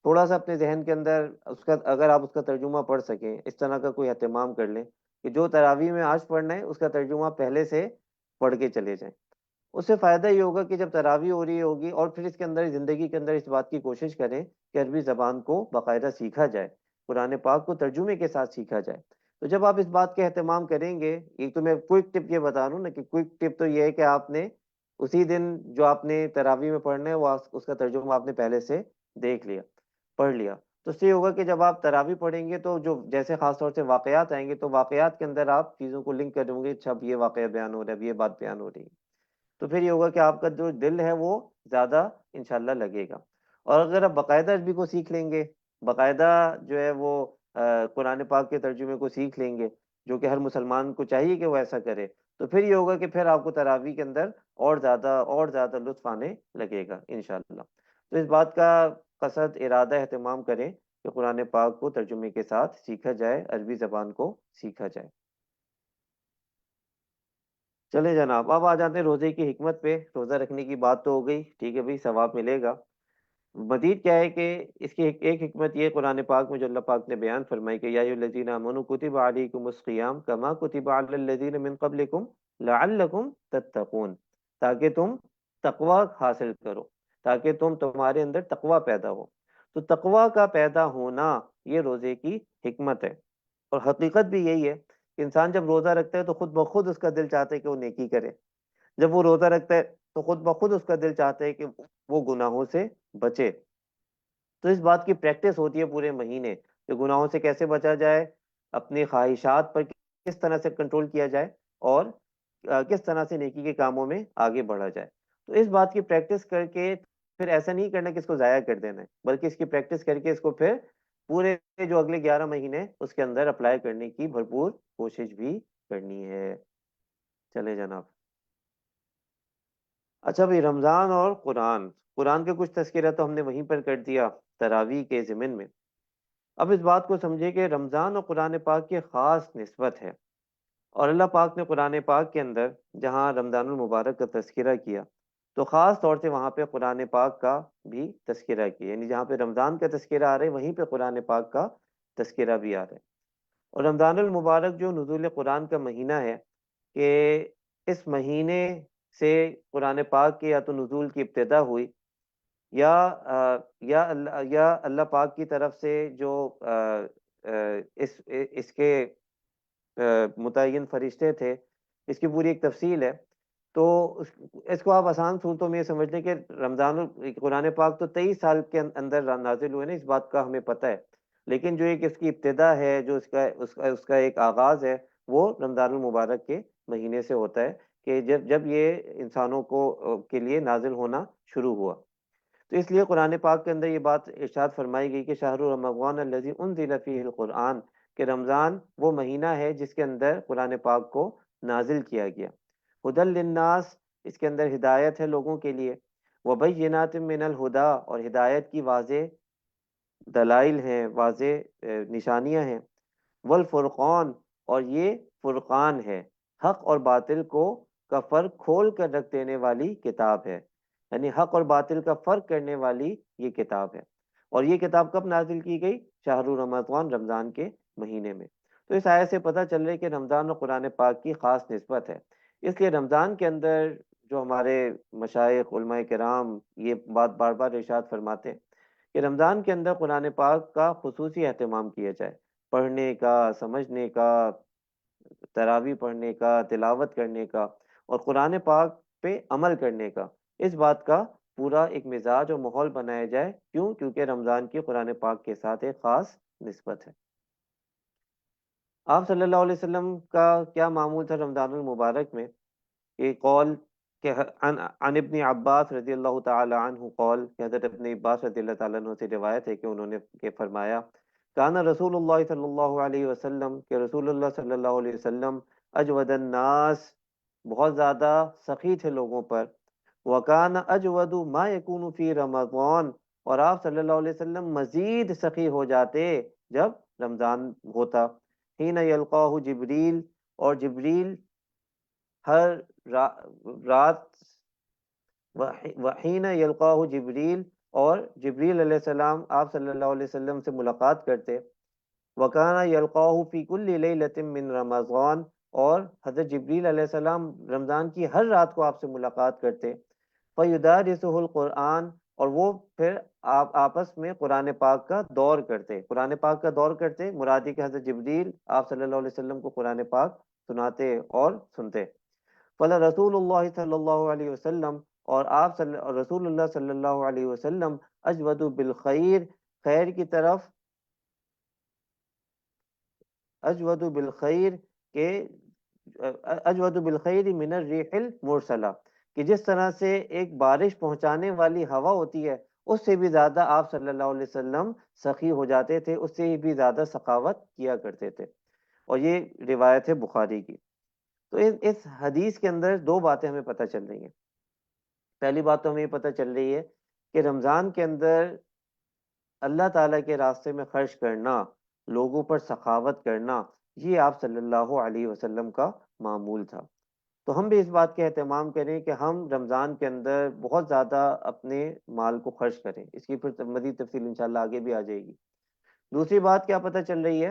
تھوڑا سا اپنے ذہن کے اندر اس کا، اگر آپ اس کا ترجمہ پڑھ سکیں، اس طرح کا کوئی اہتمام کر لیں کہ جو تراویح میں آج پڑھنا ہے اس کا ترجمہ پہلے سے پڑھ کے چلے جائیں۔ اس سے فائدہ یہ ہوگا کہ جب تراویح ہو رہی ہوگی، اور پھر اس کے اندر زندگی کے اندر اس بات کی کوشش کریں کہ عربی زبان کو باقاعدہ سیکھا جائے، قرآن پاک کو ترجمے کے ساتھ سیکھا جائے۔ تو جب آپ اس بات کا اہتمام کریں گے، ایک تو میں کوئک ٹپ یہ بتا رہا ہوں نا کہ کوئک ٹپ تو یہ ہے کہ آپ نے اسی دن جو آپ نے تراویح میں پڑھنا ہے وہ اس کا ترجمہ آپ نے پہلے سے دیکھ لیا، پڑھ لیا۔ تو اس سے یہ ہوگا کہ جب آپ تراویح پڑھیں گے تو جو جیسے خاص طور سے واقعات آئیں گے تو واقعات کے اندر آپ چیزوں کو لنک کریں گے، اچھا اب یہ واقعہ بیان ہو رہا ہے، اب یہ بات بیان ہو رہی ہے، تو پھر یہ ہوگا کہ آپ کا جو دل ہے وہ زیادہ انشاءاللہ لگے گا۔ اور اگر آپ باقاعدہ عربی کو سیکھ لیں گے، باقاعدہ جو ہے وہ قرآن پاک کے ترجمے کو سیکھ لیں گے، جو کہ ہر مسلمان کو چاہیے کہ وہ ایسا کرے، تو پھر یہ ہوگا کہ پھر آپ کو تراویح کے اندر اور زیادہ لطف آنے لگے گا انشاءاللہ۔ تو اس بات کا قصد، ارادہ، اہتمام کریں کہ قرآن پاک کو ترجمے کے ساتھ سیکھا جائے، عربی زبان کو سیکھا جائے۔ چلے جناب، اب آ جاتے ہیں روزے کی حکمت پہ۔ روزہ رکھنے کی بات تو ہو گئی، ٹھیک ہے بھائی، ثواب ملے گا۔ مزید کیا ہے کہ اس کی ایک حکمت یہ قرآن پاک میں جو اللہ پاک نے بیان فرمائی کہ یا ایھا الذین آمنوا کتب علیکم الصیام کما کتب علی الذین من قبلکم لعلکم تتقون، تاکہ تم تقوی حاصل کرو، تاکہ تمہارے اندر تقوی پیدا ہو۔ تو تقوی کا پیدا ہونا یہ روزے کی حکمت ہے، اور حقیقت بھی یہی ہے کہ انسان جب روزہ رکھتا ہے تو خود بخود اس کا دل چاہتا ہے کہ وہ نیکی کرے۔ جب وہ روزہ رکھتا ہے تو خود بخود اس کا دل چاہتا ہے کہ وہ گناہوں سے بچے۔ تو اس بات کی پریکٹس ہوتی ہے پورے مہینے کہ گناہوں سے کیسے بچا جائے، اپنی خواہشات پر کس طرح سے کنٹرول کیا جائے، اور کس طرح سے نیکی کے کاموں میں آگے بڑھا جائے۔ تو اس بات کی پریکٹس کر کے پھر ایسا نہیں کرنا کہ اس کو ضائع کر دینا ہے، بلکہ اس کی پریکٹس کر کے اس کو پھر پورے جو اگلے 11 مہینے اس کے اندر اپلائی کرنے کی بھرپور کوشش بھی کرنی ہے۔ چلے جناب، اچھا بھائی، رمضان اور قرآن، قرآن کے کچھ تذکرہ تو ہم نے وہیں پر کر دیا تراویح کے ضمن میں۔ اب اس بات کو سمجھے کہ رمضان اور قرآن پاک کی خاص نسبت ہے، اور اللہ پاک نے قرآن پاک کے اندر جہاں رمضان المبارک کا تذکرہ کیا تو خاص طور سے وہاں پہ قرآن پاک کا بھی تذکرہ کیا، یعنی جہاں پہ رمضان کا تذکرہ آ رہا ہے وہیں پہ قرآن پاک کا تذکرہ بھی آ رہا ہے۔ اور رمضان المبارک جو نزول قرآن کا مہینہ ہے، کہ اس مہینے سے قرآن پاک کے یا تو نزول کی ابتدا ہوئی، یا یا اللہ پاک کی طرف سے جو اس کے متعین فرشتے تھے، اس کی پوری ایک تفصیل ہے۔ تو اس کو آپ آسان صورتوں میں یہ سمجھ لیں کہ قرآن پاک تو 23 سال کے اندر نازل ہوئے نا، اس بات کا ہمیں پتہ ہے، لیکن جو ایک اس کی ابتدا ہے، جو اس کا ایک آغاز ہے، وہ رمضان المبارک کے مہینے سے ہوتا ہے، کہ جب یہ انسانوں کے لیے نازل ہونا شروع ہوا۔ تو اس لیے قرآن پاک کے اندر یہ بات ارشاد فرمائی گئی کہ شہر رمضان الذی انزل فیہ القرآن، کہ رمضان وہ مہینہ ہے جس کے اندر قرآن پاک کو نازل کیا گیا۔ ہدی للناس، اس کے اندر ہدایت ہے لوگوں کے لیے، وبینات من الہدا، اور ہدایت کی واضح دلائل ہیں، واضح نشانیاں ہیں، والفرقان، اور یہ فرقان ہے، حق اور باطل کا فرق کھول کر رکھ دینے والی کتاب ہے، یعنی حق اور باطل کا فرق کرنے والی یہ کتاب ہے۔ اور یہ کتاب کب نازل کی گئی؟ شہر رمضان، رمضان کے مہینے میں۔ تو اس آیت سے پتہ چل رہا ہے کہ رمضان اور قرآن پاک کی خاص نسبت ہے، اس لیے رمضان کے اندر جو ہمارے مشائخ علماء کرام یہ بات بار بار ارشاد فرماتے ہیں کہ رمضان کے اندر قرآن پاک کا خصوصی اہتمام کیا جائے، پڑھنے کا، سمجھنے کا، تراویح پڑھنے کا، تلاوت کرنے کا، اور قرآن پاک پہ عمل کرنے کا، اس بات کا پورا ایک مزاج اور ماحول بنایا جائے۔ کیوں؟ کیونکہ رمضان کی قرآن پاک کے ساتھ ایک خاص نسبت ہے۔ آپ صلی اللہ علیہ وسلم کا کیا معمول تھا رمضان المبارک میں؟ کہ قول کہ عن ابن عباس رضی اللہ تعالی عنہ قول، کہ حضرت ابن عباس رضی اللہ تعالیٰ عنہ سے روایت ہے کہ انہوں نے فرمایا، کان رسول اللہ صلی اللہ علیہ وسلم، کہ رسول اللہ صلی اللہ علیہ وسلم اجود الناس، بہت زیادہ سخی تھے لوگوں پر، وکان اجود ما یکون فی رمضان، اور آپ صلی اللہ علیہ وسلم مزید سخی ہو جاتے جب رمضان ہوتا، حین یلقاہ جبریل، اور جبریل ہر رات، وحین یلقاہ جبریل، اور جبریل علیہ السلام آپ صلی اللہ علیہ وسلم سے ملاقات کرتے، وکانا یلقاہ فی کل لیلۃ من رمضان، اور حضرت جبریل علیہ السلام رمضان کی ہر رات کو آپ سے ملاقات کرتے، فیدارسہ القرآن، اور وہ پھر آپ آپس میں قرآن پاک کا دور کرتے، قرآن پاک کا دور کرتے، مرادی کہ حضرت جبریل آپ صلی اللہ علیہ وسلم کو قرآن پاک سناتے اور سنتے، فلا رسول اللہ صلی اللہ علیہ وسلم، اور رسول اللہ صلی اللہ علیہ وسلم اجود بالخیر، خیر کی طرف، اجود بالخیر کے اجود بالخیر من الریح المرسلہ، کہ جس طرح سے ایک بارش پہنچانے والی ہوا ہوتی ہے، اس سے بھی زیادہ آپ صلی اللہ علیہ وسلم سخی ہو جاتے تھے، اس سے بھی زیادہ سخاوت کیا کرتے تھے، اور یہ روایت ہے بخاری کی۔ تو اس حدیث کے اندر دو باتیں ہمیں پتہ چل رہی ہیں۔ پہلی بات تو ہمیں یہ پتہ چل رہی ہے کہ رمضان کے اندر اللہ تعالیٰ کے راستے میں خرچ کرنا، لوگوں پر سخاوت کرنا، یہ آپ صلی اللہ علیہ وسلم کا معمول تھا۔ تو ہم بھی اس بات کے اہتمام کریں کہ ہم رمضان کے اندر بہت زیادہ اپنے مال کو خرچ کریں، اس کی پھر مزید تفصیل انشاءاللہ آگے بھی آ جائے گی۔ دوسری بات کیا پتہ چل رہی ہے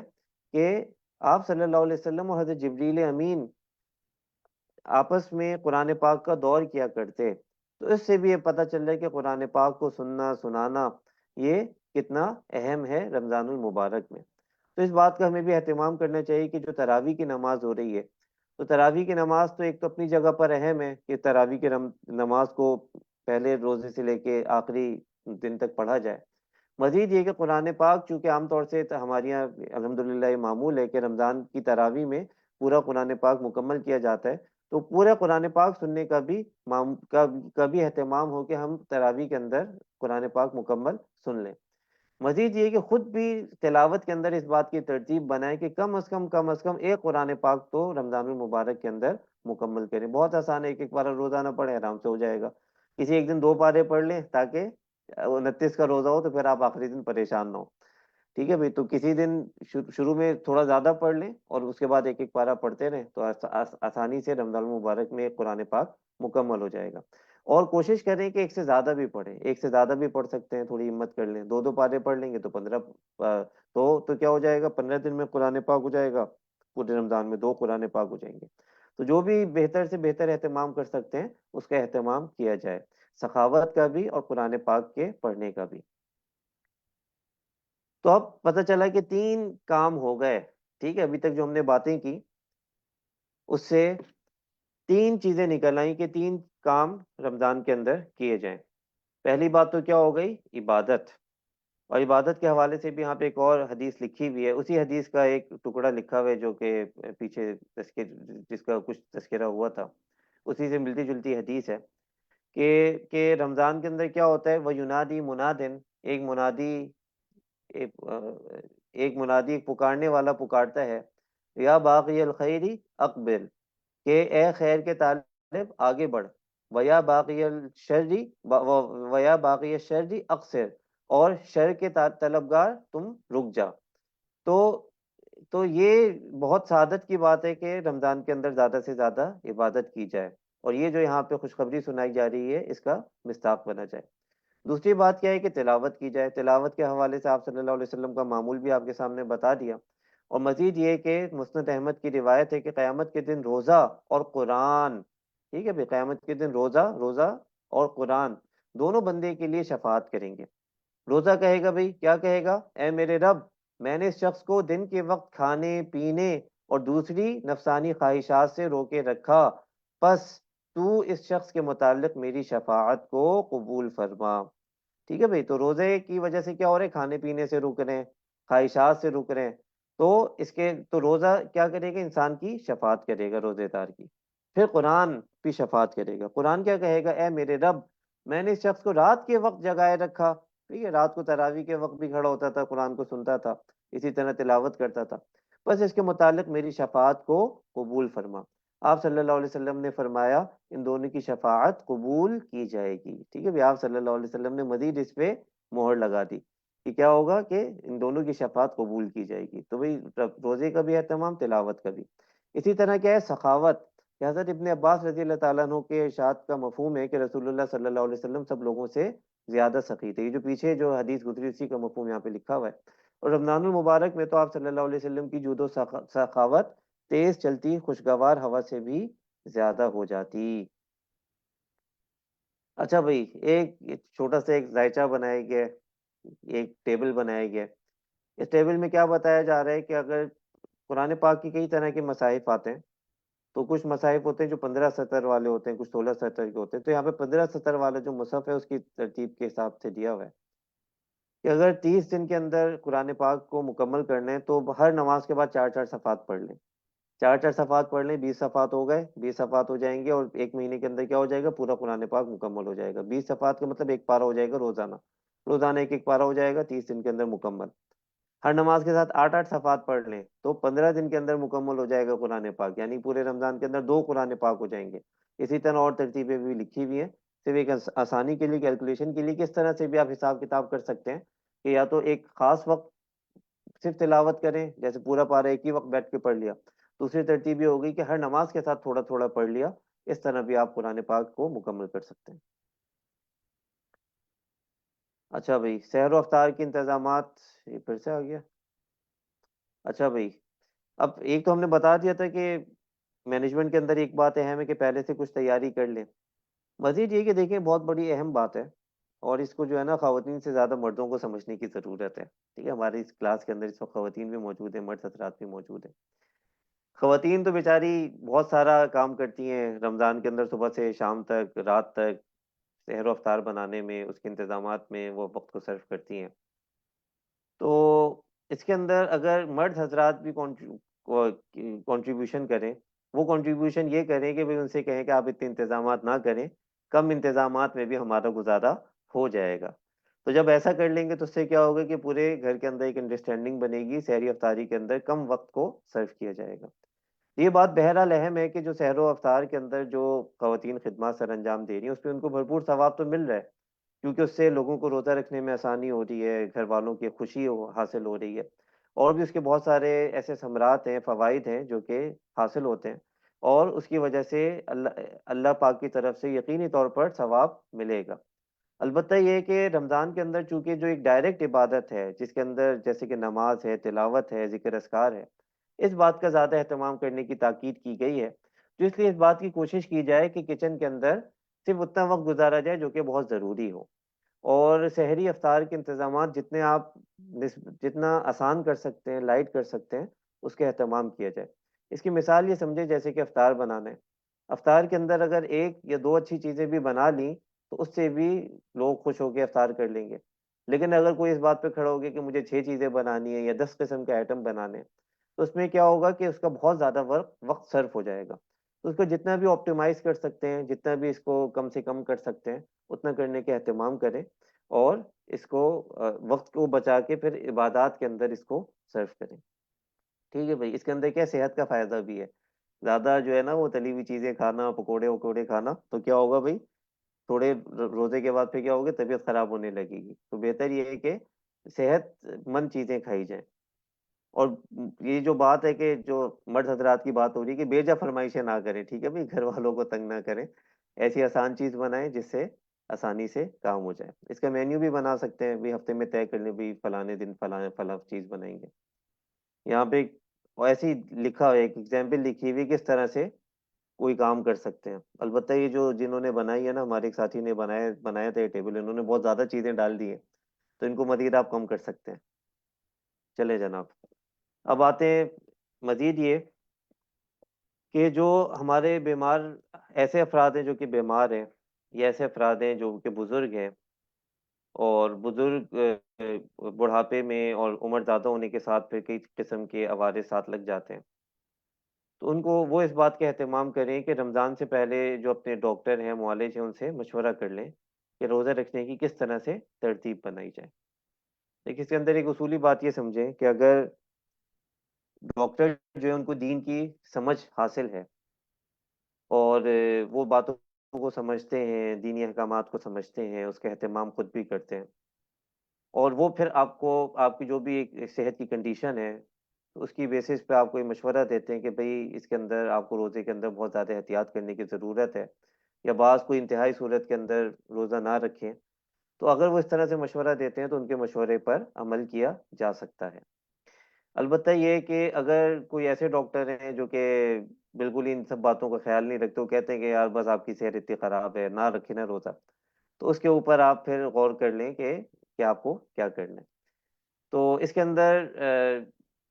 کہ آپ صلی اللہ علیہ وسلم اور حضرت جبریل امین آپس میں قرآن پاک کا دور کیا کرتے، تو اس سے بھی یہ پتہ چل رہا ہے کہ قرآن پاک کو سننا، سنانا، یہ کتنا اہم ہے رمضان المبارک میں۔ تو اس بات کا ہمیں بھی اہتمام کرنا چاہیے کہ جو تراویح کی نماز ہو رہی ہے، تو تراویح کی نماز تو ایک تو اپنی جگہ پر اہم ہے کہ تراویح کی نماز کو پہلے روزے سے لے کے آخری دن تک پڑھا جائے۔ مزید یہ کہ قرآن پاک چونکہ عام طور سے ہمارے یہاں الحمدللہ یہ معمول ہے کہ رمضان کی تراویح میں پورا قرآن پاک مکمل کیا جاتا ہے، تو پورا قرآن پاک سننے کا بھی اہتمام ہو کہ ہم تراویح کے اندر قرآن پاک مکمل سن لیں۔ مزید یہ کہ خود بھی تلاوت کے اندر اس بات کی ترتیب بنائیں کہ کم از کم ایک قرآن پاک تو رمضان المبارک کے اندر مکمل کریں۔ بہت آسان ہے، ایک ایک پارہ روزانہ پڑھیں، آرام سے ہو جائے گا۔ کسی ایک دن 2 پارے پڑھ لیں تاکہ 29 کا روزہ ہو تو پھر آپ آخری دن پریشان نہ ہو، ٹھیک ہے بھائی؟ تو کسی دن شروع میں تھوڑا زیادہ پڑھ لیں اور اس کے بعد ایک ایک پارہ پڑھتے رہیں، تو آسانی سے رمضان المبارک میں قرآن پاک مکمل ہو جائے گا۔ اور کوشش کریں کہ ایک سے زیادہ بھی پڑھیں، ایک سے زیادہ بھی پڑھ سکتے ہیں، تھوڑی ہمت کر لیں، 2 پارے پڑھ لیں گے تو 15 تو کیا ہو جائے گا، 15 دن میں قرآن پاک ہو جائے گا، پورے رمضان میں 2 قرآن پاک ہو جائیں گے۔ تو جو بھی بہتر سے بہتر اہتمام کر سکتے ہیں اس کا اہتمام کیا جائے، سخاوت کا بھی اور قرآن پاک کے پڑھنے کا بھی۔ تو اب پتہ چلا کہ 3 کام ہو گئے، ٹھیک ہے؟ ابھی تک جو ہم نے باتیں کی اس سے 3 چیزیں نکل آئیں کہ 3 کام رمضان کے اندر کیے جائیں۔ پہلی بات تو کیا ہو گئی؟ عبادت۔ اور عبادت کے حوالے سے بھی یہاں پہ ایک اور حدیث لکھی ہوئی ہے، اسی حدیث کا ایک ٹکڑا لکھا ہوا ہے جو کہ پیچھے جس کا کچھ تذکرہ ہوا تھا، اسی سے ملتی جلتی حدیث ہے کہ رمضان کے اندر کیا ہوتا ہے؟ وہ ینادی منادن، ایک منادی ایک ایک منادی، ایک پکارنے والا پکارتا ہے، یا باقی الخیری اقبل، کہ اے خیر کے طالب آگے بڑھ، ویا باقی الشری ویا باقی الشری اقصر، اور شر کے طلبگار تم رک جا۔ تو یہ بہت سعادت کی بات ہے کہ رمضان کے اندر زیادہ سے زیادہ عبادت کی جائے، اور یہ جو یہاں پہ خوشخبری سنائی جا رہی ہے اس کا مصداق بنا جائے۔ دوسری بات کیا ہے کہ تلاوت کی جائے۔ تلاوت کے حوالے سے آپ صلی اللہ علیہ وسلم کا معمول بھی آپ کے سامنے بتا دیا، اور مزید یہ کہ مسند احمد کی روایت ہے کہ قیامت کے دن روزہ اور قرآن، ٹھیک ہے بھائی، قیامت کے دن روزہ اور قرآن دونوں بندے کے لیے شفاعت کریں گے۔ روزہ کہے گا بھائی، کیا کہے گا؟ اے میرے رب، میں نے اس شخص کو دن کے وقت کھانے پینے اور دوسری نفسانی خواہشات سے روکے رکھا، پس تو اس شخص کے متعلق میری شفاعت کو قبول فرما۔ ٹھیک ہے بھائی، تو روزے کی وجہ سے کیا ہو رہے ہیں؟ کھانے پینے سے رک رہے ہیں، خواہشات سے رک رہے ہیں، تو اس کے تو روزہ کیا کرے گا؟ انسان کی شفاعت کرے گا، روزے دار کی۔ پھر قرآن بھی شفاعت کرے گا۔ قرآن کیا کہے گا؟ اے میرے رب، میں نے اس شخص کو رات کے وقت جگائے رکھا، ٹھیک ہے، رات کو تراویح کے وقت بھی کھڑا ہوتا تھا، قرآن کو سنتا تھا، اسی طرح تلاوت کرتا تھا، بس اس کے متعلق میری شفاعت کو قبول فرما۔ آپ صلی اللہ علیہ وسلم نے فرمایا ان دونوں کی شفاعت قبول کی جائے گی۔ ٹھیک ہے بھی، آپ صلی اللہ علیہ وسلم نے مزید اس پہ مہر لگا دی کہ کیا ہوگا کہ ان دونوں کی شفاعت قبول کی جائے گی۔ تو بھئی روزے کا بھی اہتمام، تلاوت کا بھی۔ اسی طرح کیا ہے؟ سخاوت۔ کہ حضرت ابن عباس رضی اللہ تعالیٰ عنہ کے ارشاد کا مفہوم ہے کہ رسول اللہ صلی اللہ علیہ وسلم سب لوگوں سے زیادہ سخی تھے۔ یہ جو پیچھے جو حدیث گزری اسی کا مفہوم یہاں پہ لکھا ہوا ہے۔ اور رمضان المبارک میں تو آپ صلی اللہ علیہ وسلم کی جود و سخاوت تیز چلتی خوشگوار ہوا سے بھی زیادہ ہو جاتی۔ اچھا بھائی، ایک چھوٹا سا ایک ذائچہ بنایا گیا ہے، ایک ٹیبل بنایا گیا ہے۔ اس ٹیبل میں کیا بتایا جا رہا ہے کہ اگر قرآن پاک کی کئی طرح کے مصاحف آتے ہیں، تو کچھ مصاحف ہوتے ہیں جو 15 سطر والے ہوتے ہیں، کچھ 16 سطر کے ہوتے ہیں، تو یہاں پہ 15 سطر والا جو مصحف ہے اس کی ترتیب کے حساب سے دیا ہوا ہے کہ اگر 30 دن کے اندر قرآن پاک کو مکمل کرنا ہے تو ہر نماز کے بعد 4 صفحات پڑھ لیں۔ 4 صفحات پڑھ لیں، 20 صفحات ہو گئے، 20 صفحات ہو جائیں گے، اور ایک مہینے کے اندر کیا ہو جائے گا؟ پورا قرآن پاک مکمل ہو جائے گا۔ 20 صفحات کا مطلب ایک پارہ ہو جائے گا روزانہ، روزانہ ایک ایک پارہ ہو جائے گا، 30 دن کے اندر مکمل۔ ہر نماز کے ساتھ 8 صفحات پڑھ لیں تو 15 دن کے اندر مکمل ہو جائے گا قرآن پاک، یعنی پورے رمضان کے اندر 2 قرآن پاک ہو جائیں گے۔ اسی طرح اور ترتیبیں بھی لکھی ہوئی ہیں، صرف ایک آسانی کے لیے، کیلکولیشن کے لیے، کس طرح سے بھی آپ حساب کتاب کر سکتے ہیں کہ یا تو ایک خاص وقت صرف تلاوت کریں، جیسے پورا پارہ ایک ہی وقت بیٹھ کے پڑھ لیا۔ دوسری ترتیب یہ ہوگی کہ ہر نماز کے ساتھ تھوڑا تھوڑا پڑھ لیا، اس طرح بھی آپ قرآن پاک کو مکمل کر سکتے ہیں۔ اچھا بھائی، سحر و افطار کے انتظامات، یہ پھر سے آ گیا۔ اچھا بھائی، اب ایک تو ہم نے بتا دیا تھا کہ مینجمنٹ کے اندر ایک بات اہم ہے کہ پہلے سے کچھ تیاری کر لیں۔ مزید یہ کہ دیکھیں، بہت بڑی اہم بات ہے، اور اس کو جو ہے نا خواتین سے زیادہ مردوں کو سمجھنے کی ضرورت ہے۔ ٹھیک ہے، ہماری اس کلاس کے اندر اس وقت خواتین بھی موجود ہیں، مرد حضرات بھی موجود ہیں۔ خواتین تو بیچاری بہت سارا کام کرتی ہیں رمضان کے اندر، صبح سے شام تک، رات تک، سحر و افطار بنانے میں، اس کے انتظامات میں وہ وقت کو صرف کرتی ہیں۔ تو اس کے اندر اگر مرد حضرات بھی کنٹریبیوشن کریں، وہ کنٹریبیوشن یہ کریں کہ ان سے کہیں کہ آپ اتنے انتظامات نہ کریں، کم انتظامات میں بھی ہمارا گزارا ہو جائے گا۔ تو جب ایسا کر لیں گے تو اس سے کیا ہوگا کہ پورے گھر کے اندر ایک انڈرسٹینڈنگ بنے گی، سحری افطاری کے اندر کم وقت کو صرف کیا جائے گا۔ یہ بات بہرحال اہم ہے کہ جو سحر و افطار کے اندر جو خواتین خدمات سر انجام دے رہی ہیں، اس پہ ان کو بھرپور ثواب تو مل رہا ہے، کیونکہ اس سے لوگوں کو روزہ رکھنے میں آسانی ہو رہی ہے، گھر والوں کی خوشی حاصل ہو رہی ہے، اور بھی اس کے بہت سارے ایسے ثمرات ہیں، فوائد ہیں جو کہ حاصل ہوتے ہیں، اور اس کی وجہ سے اللہ پاک کی طرف سے یقینی طور پر ثواب ملے گا۔ البتہ یہ کہ رمضان کے اندر چونکہ جو ایک ڈائریکٹ عبادت ہے، جس کے اندر جیسے کہ نماز ہے، تلاوت ہے، ذکر اذکار ہے، اس بات کا زیادہ اہتمام کرنے کی تاکید کی گئی ہے، تو اس لیے اس بات کی کوشش کی جائے کہ کچن کے اندر صرف اتنا وقت گزارا جائے جو کہ بہت ضروری ہو، اور سحری افطار کے انتظامات جتنے آپ جتنا آسان کر سکتے ہیں، لائٹ کر سکتے ہیں، اس کا اہتمام کیا جائے۔ اس کی مثال یہ سمجھے جیسے کہ افطار بنانا ہے. افطار کے اندر اگر ایک یا دو اچھی چیزیں بھی بنا لیں تو اس سے بھی لوگ خوش ہو کے افطار کر لیں گے. لیکن اگر کوئی اس بات پہ کھڑا ہو گیا کہ مجھے 6 چیزیں بنانی ہیں یا 10 قسم کے آئٹم بنانے ہیں تو اس میں کیا ہوگا کہ اس کا بہت زیادہ وقت صرف ہو جائے گا. تو اس کو جتنا بھی آپٹیمائز کر سکتے ہیں، جتنا بھی اس کو کم سے کم کر سکتے ہیں اتنا کرنے کے اہتمام کریں، اور اس کو وقت کو بچا کے پھر عبادات کے اندر اس کو صرف کریں. ٹھیک ہے بھائی. اس کے اندر کیا صحت کا فائدہ بھی ہے. زیادہ جو ہے نا وہ تلی ہوئی چیزیں کھانا، پکوڑے وکوڑے کھانا، تو کیا ہوگا بھائی تھوڑے روزے کے بعد پھر کیا ہوگا طبیعت خراب ہونے لگے گی. تو بہتر یہ ہے کہ صحت مند چیزیں کھائی جائیں. اور یہ جو بات ہے کہ جو مرد حضرات کی بات ہو رہی ہے کہ بیجا فرمائشیں نہ کریں. ٹھیک ہے بھائی، گھر والوں کو تنگ نہ کریں. ایسی آسان چیز بنائیں جس سے آسانی سے کام ہو جائے. اس کا مینیو بھی بنا سکتے ہیں بھی، ہفتے میں طے کر لیں بھی فلانے دن فلاں چیز بنائیں گے. یہاں پہ ایسے ہی لکھا ہوا ہے، ایک ایگزامپل لکھی ہوئی کس طرح سے کوئی کام کر سکتے ہیں. البتہ یہ جو جنہوں نے بنائی ہے نا، ہمارے ایک ساتھی نے بنایا تھا یہ ٹیبل، انہوں نے بہت زیادہ چیزیں ڈال دی ہیں تو ان کو مزید آپ کم کر سکتے ہیں. چلے جناب. اب آتے ہیں مزید یہ کہ جو ہمارے بیمار ایسے افراد ہیں جو کہ بیمار ہیں، یا ایسے افراد ہیں جو کہ بزرگ ہیں، اور بزرگ بڑھاپے میں اور عمر زیادہ ہونے کے ساتھ پھر کئی قسم کے عوارض ساتھ لگ جاتے ہیں. تو ان کو وہ اس بات کا اہتمام کریں کہ رمضان سے پہلے جو اپنے ڈاکٹر ہیں، معالج ہیں، ان سے مشورہ کر لیں کہ روزہ رکھنے کی کس طرح سے ترتیب بنائی جائے. لیکن اس کے اندر ایک اصولی بات یہ سمجھیں کہ اگر ڈاکٹر جو ہے ان کو دین کی سمجھ حاصل ہے، اور وہ باتوں کو سمجھتے ہیں، دینی احکامات کو سمجھتے ہیں، اس کا اہتمام خود بھی کرتے ہیں، اور وہ پھر آپ کو آپ کی جو بھی ایک صحت کی کنڈیشن ہے تو اس کی بیسس پہ آپ کو یہ مشورہ دیتے ہیں کہ بھئی اس کے اندر آپ کو روزے کے اندر بہت زیادہ احتیاط کرنے کی ضرورت ہے، یا بعض کوئی انتہائی صورت کے اندر روزہ نہ رکھیں. تو اگر وہ اس طرح سے مشورہ دیتے ہیں تو ان کے مشورے پر عمل کیا جا سکتا ہے. البتہ یہ کہ اگر کوئی ایسے ڈاکٹر ہیں جو کہ بالکل ان سب باتوں کا خیال نہیں رکھتے، وہ کہتے ہیں کہ یار بس آپ کی صحت اتنی خراب ہے، نہ رکھیں نا روزہ، تو اس کے اوپر آپ پھر غور کر لیں کہ آپ کو کیا کرنا ہے. تو اس کے اندر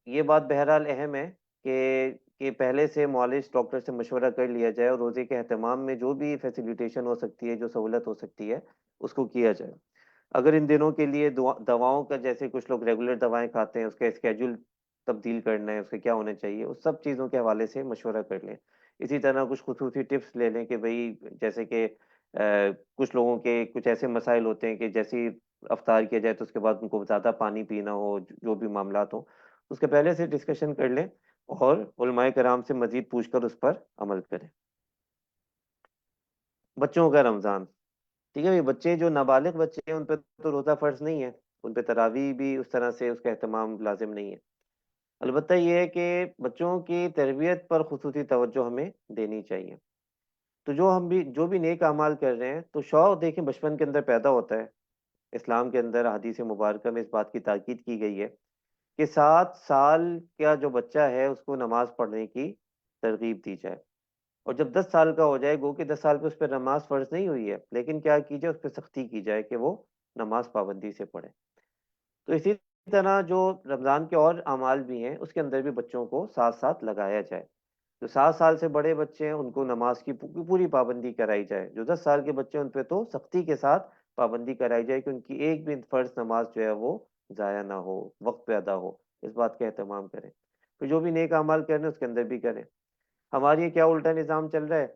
یہ بات بہرحال اہم ہے کہ پہلے سے معالج ڈاکٹر سے مشورہ کر لیا جائے، اور روزے کے اہتمام میں جو بھی فیسیلیٹیشن ہو سکتی ہے، جو سہولت ہو سکتی ہے، اس کو کیا جائے. اگر ان دنوں کے لیے دواؤں کا، جیسے کچھ لوگ ریگولر دوائیں کھاتے ہیں، اس کا اسکیجول تبدیل کرنا ہے، اس کے کیا ہونا چاہیے، اس سب چیزوں کے حوالے سے مشورہ کر لیں. اسی طرح کچھ خصوصی ٹپس لے لیں کہ بھئی جیسے کہ کچھ لوگوں کے کچھ ایسے مسائل ہوتے ہیں کہ جیسی افطار کیا جائے تو اس کے بعد ان کو زیادہ پانی پینا ہو، جو بھی معاملات ہوں، اس کے پہلے سے ڈسکشن کر لیں اور علماء کرام سے مزید پوچھ کر اس پر عمل کریں. بچوں کا رمضان. ٹھیک ہے بھائی، بچے جو نابالغ بچے ہیں ان پہ تو روزہ فرض نہیں ہے، ان پہ تراویح بھی اس طرح سے اس کا اہتمام لازم نہیں ہے. البتہ یہ ہے کہ بچوں کی تربیت پر خصوصی توجہ ہمیں دینی چاہیے. تو جو بھی نیک اعمال کر رہے ہیں تو شوق دیکھیں بچپن کے اندر پیدا ہوتا ہے. اسلام کے اندر حدیث مبارکہ میں اس بات کی تاکید کی گئی ہے کہ 7 سال کا جو بچہ ہے اس کو نماز پڑھنے کی ترغیب دی جائے. اور جب 10 سال کا ہو جائے، گو کہ 10 سال پہ اس پہ نماز فرض نہیں ہوئی ہے، لیکن کیا کی جائے، اس پہ سختی کی جائے کہ وہ نماز پابندی سے پڑھے. تو اسی طرح جو رمضان کے اور اعمال بھی ہیں اس کے اندر بھی بچوں کو ساتھ ساتھ لگایا جائے. جو 7 سال سے بڑے بچے ہیں ان کو نماز کی پوری پابندی کرائی جائے. جو 10 سال کے بچے ہیں ان پہ تو سختی کے ساتھ پابندی کرائی جائے کہ ان کی ایک بھی فرض نماز جو ہے وہ ضائع نہ ہو، وقت پہ ادا ہو. اس بات کا اہتمام کریں. پھر جو بھی نیک اعمال کرنے اس کے اندر بھی کریں. ہمارے یہ کیا الٹا نظام چل رہا ہے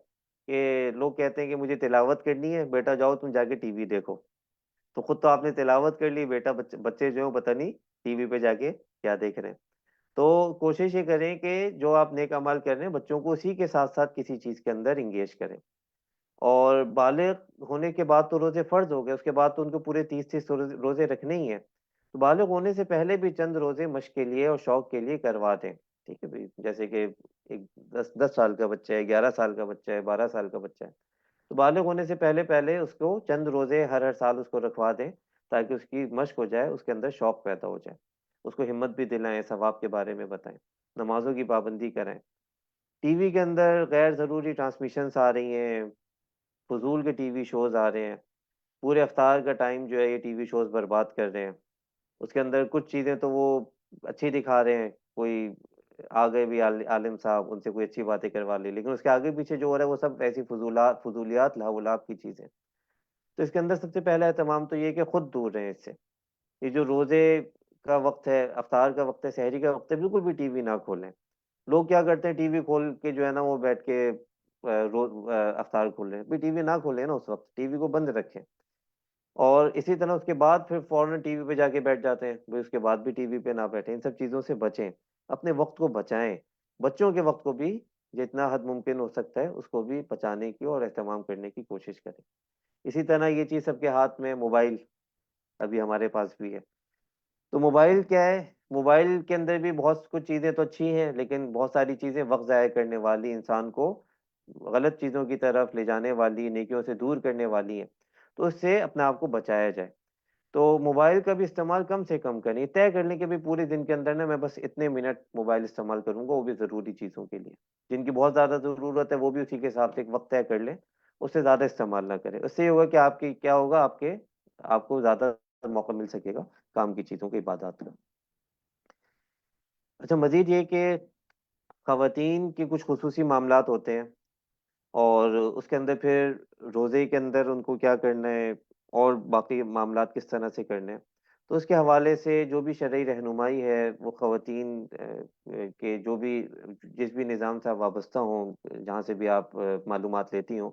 کہ لوگ کہتے ہیں کہ مجھے تلاوت کرنی ہے، بیٹا جاؤ تم جا کے ٹی وی دیکھو. تو خود تو آپ نے تلاوت کر لی، بیٹا بچے جو ہیں پتہ نہیں ٹی وی پہ جا کے کیا دیکھ رہے ہیں. تو کوشش یہ کریں کہ جو آپ نیک اعمال کر رہے ہیں بچوں کو اسی کے ساتھ ساتھ کسی چیز کے اندر انگیج کریں. اور بالغ ہونے کے بعد تو روزے فرض ہو گئے، اس کے بعد تو ان کو پورے 30 روزے رکھنے ہی ہیں. تو بالغ ہونے سے پہلے بھی چند روزے مشق کے لیے اور شوق کے لیے کروا دیں. ٹھیک ہے بھائی، جیسے کہ ایک 10 سال کا بچہ ہے، 11 سال کا بچہ ہے، 12 سال کا بچہ ہے، تو بالغ ہونے سے پہلے پہلے اس کو چند روزے ہر سال اس کو رکھوا دیں تاکہ اس کی مشق ہو جائے، اس کے اندر شوق پیدا ہو جائے. اس کو ہمت بھی دلائیں، ثواب کے بارے میں بتائیں، نمازوں کی پابندی کریں. ٹی وی کے اندر غیر ضروری ٹرانسمیشنز آ رہی ہیں، فضول کے ٹی وی شوز آ رہے ہیں، پورے افطار کا ٹائم جو ہے یہ ٹی وی شوز برباد کر رہے ہیں. اس کے اندر کچھ چیزیں تو وہ اچھی دکھا رہے ہیں، کوئی آ گئے بھی عالم صاحب، ان سے کوئی اچھی باتیں کروا لی، لیکن اس کے آگے پیچھے جو ہو رہا ہے وہ سب ایسی فضولیات لاو لاب کی چیزیں. تو اس کے اندر سب سے پہلا اہتمام تو یہ کہ خود دور رہیں اس سے. یہ جو روزے کا وقت ہے، افطار کا وقت ہے، سحری کا وقت ہے، بالکل بھی ٹی وی نہ کھولیں. لوگ کیا کرتے ہیں، ٹی وی کھول کے جو ہے نا وہ بیٹھ کے افطار کھول رہے ہیں. بھی ٹی وی نہ کھولیں نا اس وقت، ٹی وی کو بند رکھیں. اور اسی طرح اس کے بعد پھر فوراً ٹی وی پہ جا کے بیٹھ جاتے ہیں، بھی اس کے بعد بھی ٹی وی پہ نہ بیٹھیں. ان سب چیزوں سے بچیں، اپنے وقت کو بچائیں. بچوں کے وقت کو بھی جتنا حد ممکن ہو سکتا ہے اس کو بھی بچانے کی اور اہتمام کرنے کی کوشش کریں. اسی طرح یہ چیز سب کے ہاتھ میں موبائل ابھی ہمارے پاس بھی ہے. تو موبائل کیا ہے، موبائل کے اندر بھی بہت کچھ چیزیں تو اچھی ہیں، لیکن بہت ساری چیزیں وقت ضائع کرنے والی، انسان کو غلط چیزوں کی طرف لے جانے والی، نیکیوں سے دور کرنے والی ہیں. تو اس سے اپنے آپ کو بچایا جائے. تو موبائل کا بھی استعمال کم سے کم کریں. طے کر لیں کہ بھی پورے دن کے اندر نا میں بس اتنے منٹ موبائل استعمال کروں گا، وہ بھی ضروری چیزوں کے لیے. جن کی بہت زیادہ ضرورت ہے وہ بھی اسی کے حساب سے ایک وقت طے کر لیں، اس سے زیادہ استعمال نہ کریں. اس سے یہ ہوگا کہ آپ کی کیا ہوگا، آپ کو زیادہ موقع مل سکے گا کام کی چیزوں کی، عبادات کا. اچھا، مزید یہ کہ خواتین کے کچھ خصوصی معاملات ہوتے ہیں، اور اس کے اندر پھر روزے کے اندر ان کو کیا کرنا ہے اور باقی معاملات کس طرح سے کرنے ہیں. تو اس کے حوالے سے جو بھی شرعی رہنمائی ہے وہ خواتین کے جو بھی جس بھی نظام سے آپ وابستہ ہوں، جہاں سے بھی آپ معلومات لیتی ہوں،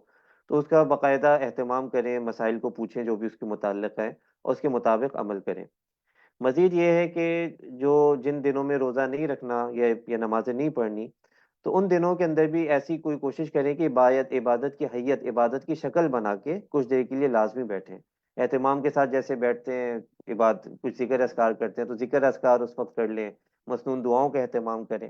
تو اس کا باقاعدہ اہتمام کریں، مسائل کو پوچھیں جو بھی اس کے متعلق ہے اور اس کے مطابق عمل کریں. مزید یہ ہے کہ جو جن دنوں میں روزہ نہیں رکھنا یا نمازیں نہیں پڑھنی، تو ان دنوں کے اندر بھی ایسی کوئی کوشش کریں کہ عبادت کی حیت، عبادت کی شکل بنا کے کچھ دیر کے لیے لازمی بیٹھیں. اہتمام کے ساتھ جیسے بیٹھتے ہیں، کچھ ذکر اذکار کرتے ہیں تو ذکر اذکار اس وقت کر لیں. مسنون دعاؤں کا اہتمام کریں.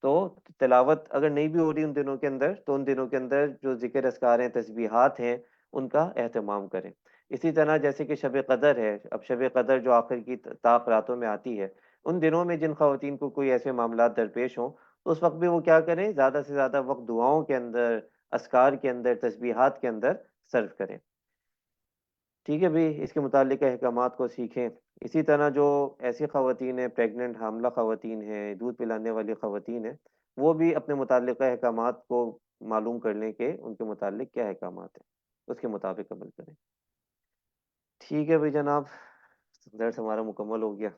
تو تلاوت اگر نہیں بھی ہو رہی ان دنوں کے اندر، تو ان دنوں کے اندر جو ذکر اذکار ہیں، تسبیحات ہیں، ان کا اہتمام کریں. اسی طرح جیسے کہ شب قدر ہے، اب شب قدر جو آخر کی طاق راتوں میں آتی ہے، ان دنوں میں جن خواتین کو کوئی ایسے معاملات درپیش ہوں، تو اس وقت بھی وہ کیا کریں، زیادہ سے زیادہ وقت دعاؤں کے اندر، اذکار کے اندر، تسبیحات کے اندر صرف کریں. ٹھیک ہے بھی، اس کے متعلق احکامات کو سیکھیں. اسی طرح جو ایسی خواتین ہیں، پریگننٹ حاملہ خواتین ہیں، دودھ پلانے والی خواتین ہیں، وہ بھی اپنے متعلقہ احکامات کو معلوم کر لیں کہ ان کے متعلق کیا احکامات ہیں، اس کے مطابق عمل کریں. ٹھیک ہے بھائی جناب، درس ہمارا مکمل ہو گیا.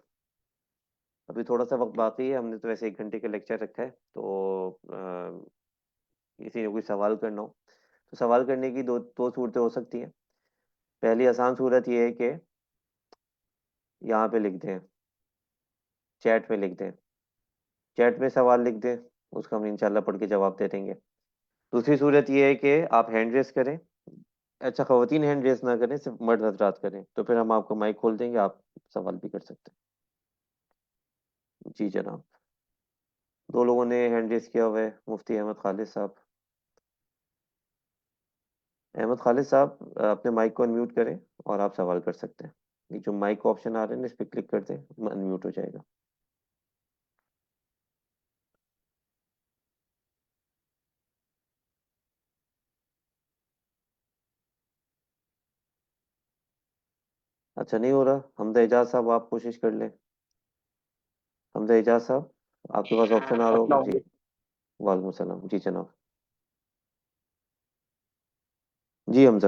ابھی تھوڑا سا وقت باقی ہے، ہم نے تو ویسے 1 گھنٹے کا لیکچر رکھا ہے. تو کسی نے کوئی سوال کرنا ہو تو سوال کرنے کی دو صورتیں ہو سکتی ہیں. پہلی آسان صورت یہ ہے کہ یہاں پہ لکھ دیں، چیٹ میں لکھ دیں، چیٹ میں سوال لکھ دیں، اس کا ہم انشاءاللہ پڑھ کے جواب دے دیں گے. دوسری صورت یہ ہے کہ آپ ہینڈ ریس کریں. اچھا، خواتین ہینڈ ریس نہ کریں، صرف مرد حضرات کریں، تو پھر ہم آپ کو مائک کھول دیں گے، آپ سوال بھی کر سکتے ہیں. جی جناب، 2 لوگوں نے ہینڈ ریس کیا ہوا ہے. مفتی احمد خالد صاحب. احمد خالد صاحب، اپنے مائک کو انمیوٹ کریں اور آپ سوال کر سکتے ہیں. یہ جو مائک کا آپشن آ رہا ہے نا، اس پہ کلک کر دیں، انمیوٹ ہو جائے گا. اچھا، نہیں ہو رہا. حمزہ اعجاز صاحب، آپ کوشش کر لیں. حمزہ اعجاز صاحب، آپ کے پاس آپشن آ رہا ہوگا. السلام جی، علیکم وعلیکم السلام. جی جناب. جی حمزہ.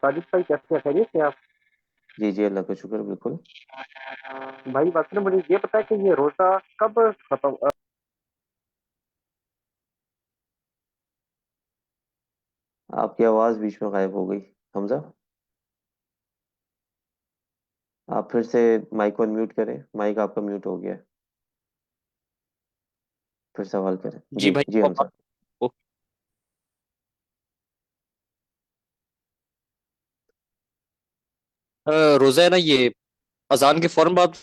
ساجد بھائی، کیسے ہیں؟ خیریت سے آپ؟ جی جی، اللہ کا شکر، بالکل. بھائی بات نے مجھے یہ پتا ہے کہ یہ روزہ کب ختم آپ کی آواز بیچ میں غائب ہو گئی حمزہ. آپ پھر سے مائک کو انمیوٹ کریں. مائک آپ کا میوٹ ہو گیا ہے. پھر سوال کریں. جی جی بھائی، جی حمزہ. روزہ ہے نا، یہ اذان کے فوراً بعد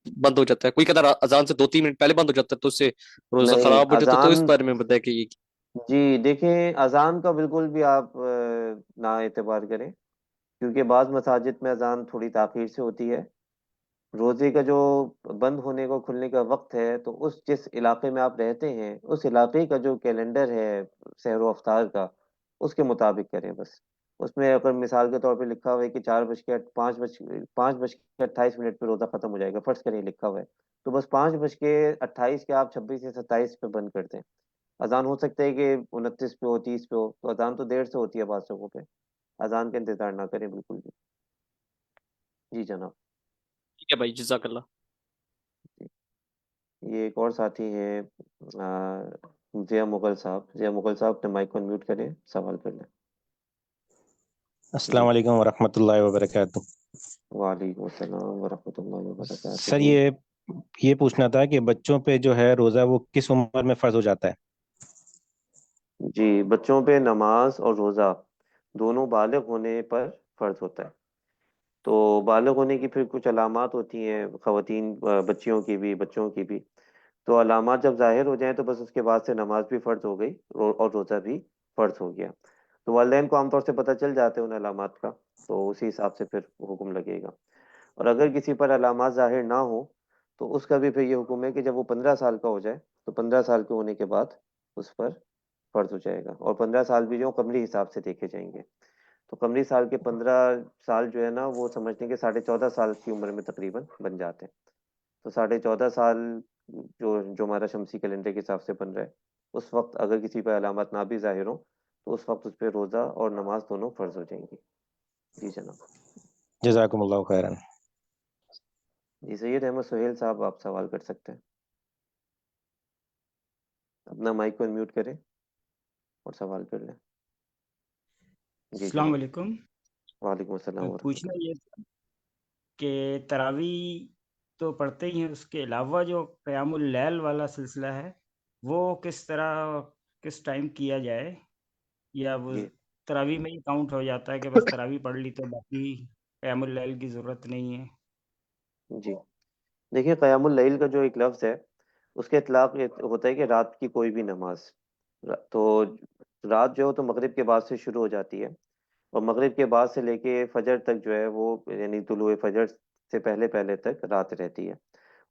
بند ہو جاتا ہے. کوئی کہتا ہے اذان سے 2-3 منٹ پہلے بند ہو جاتا ہے، تو اس سے روزہ نہیں، خراب ہو جاتا ہے. تو اذان، اس بارے میں بتائیں کہ یہ جی دیکھیں، اذان کا بالکل بھی آپ نہ اعتبار کریں، کیونکہ بعض مساجد میں اذان تھوڑی تاخیر سے ہوتی ہے. روزے کا جو بند ہونے کو کھلنے کا وقت ہے، تو جس علاقے میں آپ رہتے ہیں اس علاقے کا جو کیلنڈر ہے سحر و افطار کا، اس کے مطابق کریں بس. اس میں اگر مثال کے طور پہ لکھا ہوا ہے کہ 5:28 پہ روزہ ختم ہو جائے گا، فرض کریں لکھا ہوا ہے، تو بس 5:28 کے آپ 26 یا 27 پہ بند کر دیں۔ اذان ہو سکتا ہے کہ 29 پہ ہو، 30 پہ ہو، تو اذان تو دیر سے ہوتی ہے بعض جگہوں پہ، اذان کا انتظار نہ کریں بالکل بھی۔ جی جناب۔ ٹھیک ہے بھائی، جزاک اللہ۔ یہ ایک اور ساتھی ہیں ضیاء مغل صاحب۔ ضیاء مغل صاحب اپنے مائک کو انمیوٹ کریں، سوال کر لیں۔ السلام جی علیکم ورحمۃ اللہ وبرکاتہ۔ وعلیکم السلام ورحمۃ اللہ وبرکاتہ۔ سر یہ پوچھنا تھا کہ بچوں پہ جو ہے روزہ وہ کس عمر میں فرض ہو جاتا ہے؟ جی، بچوں پہ نماز اور روزہ دونوں بالغ ہونے پر فرض ہوتا ہے۔ تو بالغ ہونے کی پھر کچھ علامات ہوتی ہیں، خواتین بچیوں کی بھی بچوں کی بھی۔ تو علامات جب ظاہر ہو جائیں تو بس اس کے بعد سے نماز بھی فرض ہو گئی اور روزہ بھی فرض ہو گیا۔ تو والدین کو عام طور سے پتہ چل جاتے ہیں ان علامات کا، تو اسی حساب سے پھر حکم لگے گا۔ اور اگر کسی پر علامات ظاہر نہ ہو تو اس کا بھی پھر یہ حکم ہے کہ جب وہ 15 سال کا ہو جائے تو 15 سال کے ہونے کے بعد اس پر فرض ہو جائے گا۔ اور 15 سال بھی جو قمری حساب سے دیکھے جائیں گے، تو قمری سال کے 15 سال جو ہے نا وہ سمجھتے ہیں کہ 14.5 سال کی عمر میں تقریباً بن جاتے ہیں۔ تو 14.5 سال جو ہمارا شمسی کیلنڈر کے حساب سے بن رہا ہے، اس وقت اگر کسی پہ علامات نہ بھی ظاہر ہوں تو اس وقت اس پہ روزہ اور نماز دونوں فرض ہو جائیں گی۔ جی جناب۔ جزاکم اللہ خیرن۔ جی سید احمد سہیل صاحب، آپ سوال کر سکتے ہیں، اپنا مائک کو انمیوٹ کریں اور سوال کر لیں۔ جی السلام جناب۔ علیکم۔ وعلیکم السلام ورحمۃ پوچھنا اللہ۔ یہ تھا کہ تراویح تو پڑھتے ہی ہیں، اس کے علاوہ جو قیام اللیل والا سلسلہ ہے وہ کس طرح کس ٹائم کیا جائے، یا وہ جی تراویح میں ہی کاؤنٹ ہو جاتا ہے کہ بس تراویح پڑھ لی تو باقی قیام اللیل کی ضرورت نہیں ہے؟ جی، دیکھیے قیام اللیل کا جو ایک لفظ ہے اس کے اطلاق یہ ہوتا ہے کہ رات کی کوئی بھی نماز۔ تو رات جو ہے تو مغرب کے بعد سے شروع ہو جاتی ہے، اور مغرب کے بعد سے لے کے فجر تک جو ہے وہ یعنی طلوع فجر سے پہلے پہلے تک رات رہتی ہے۔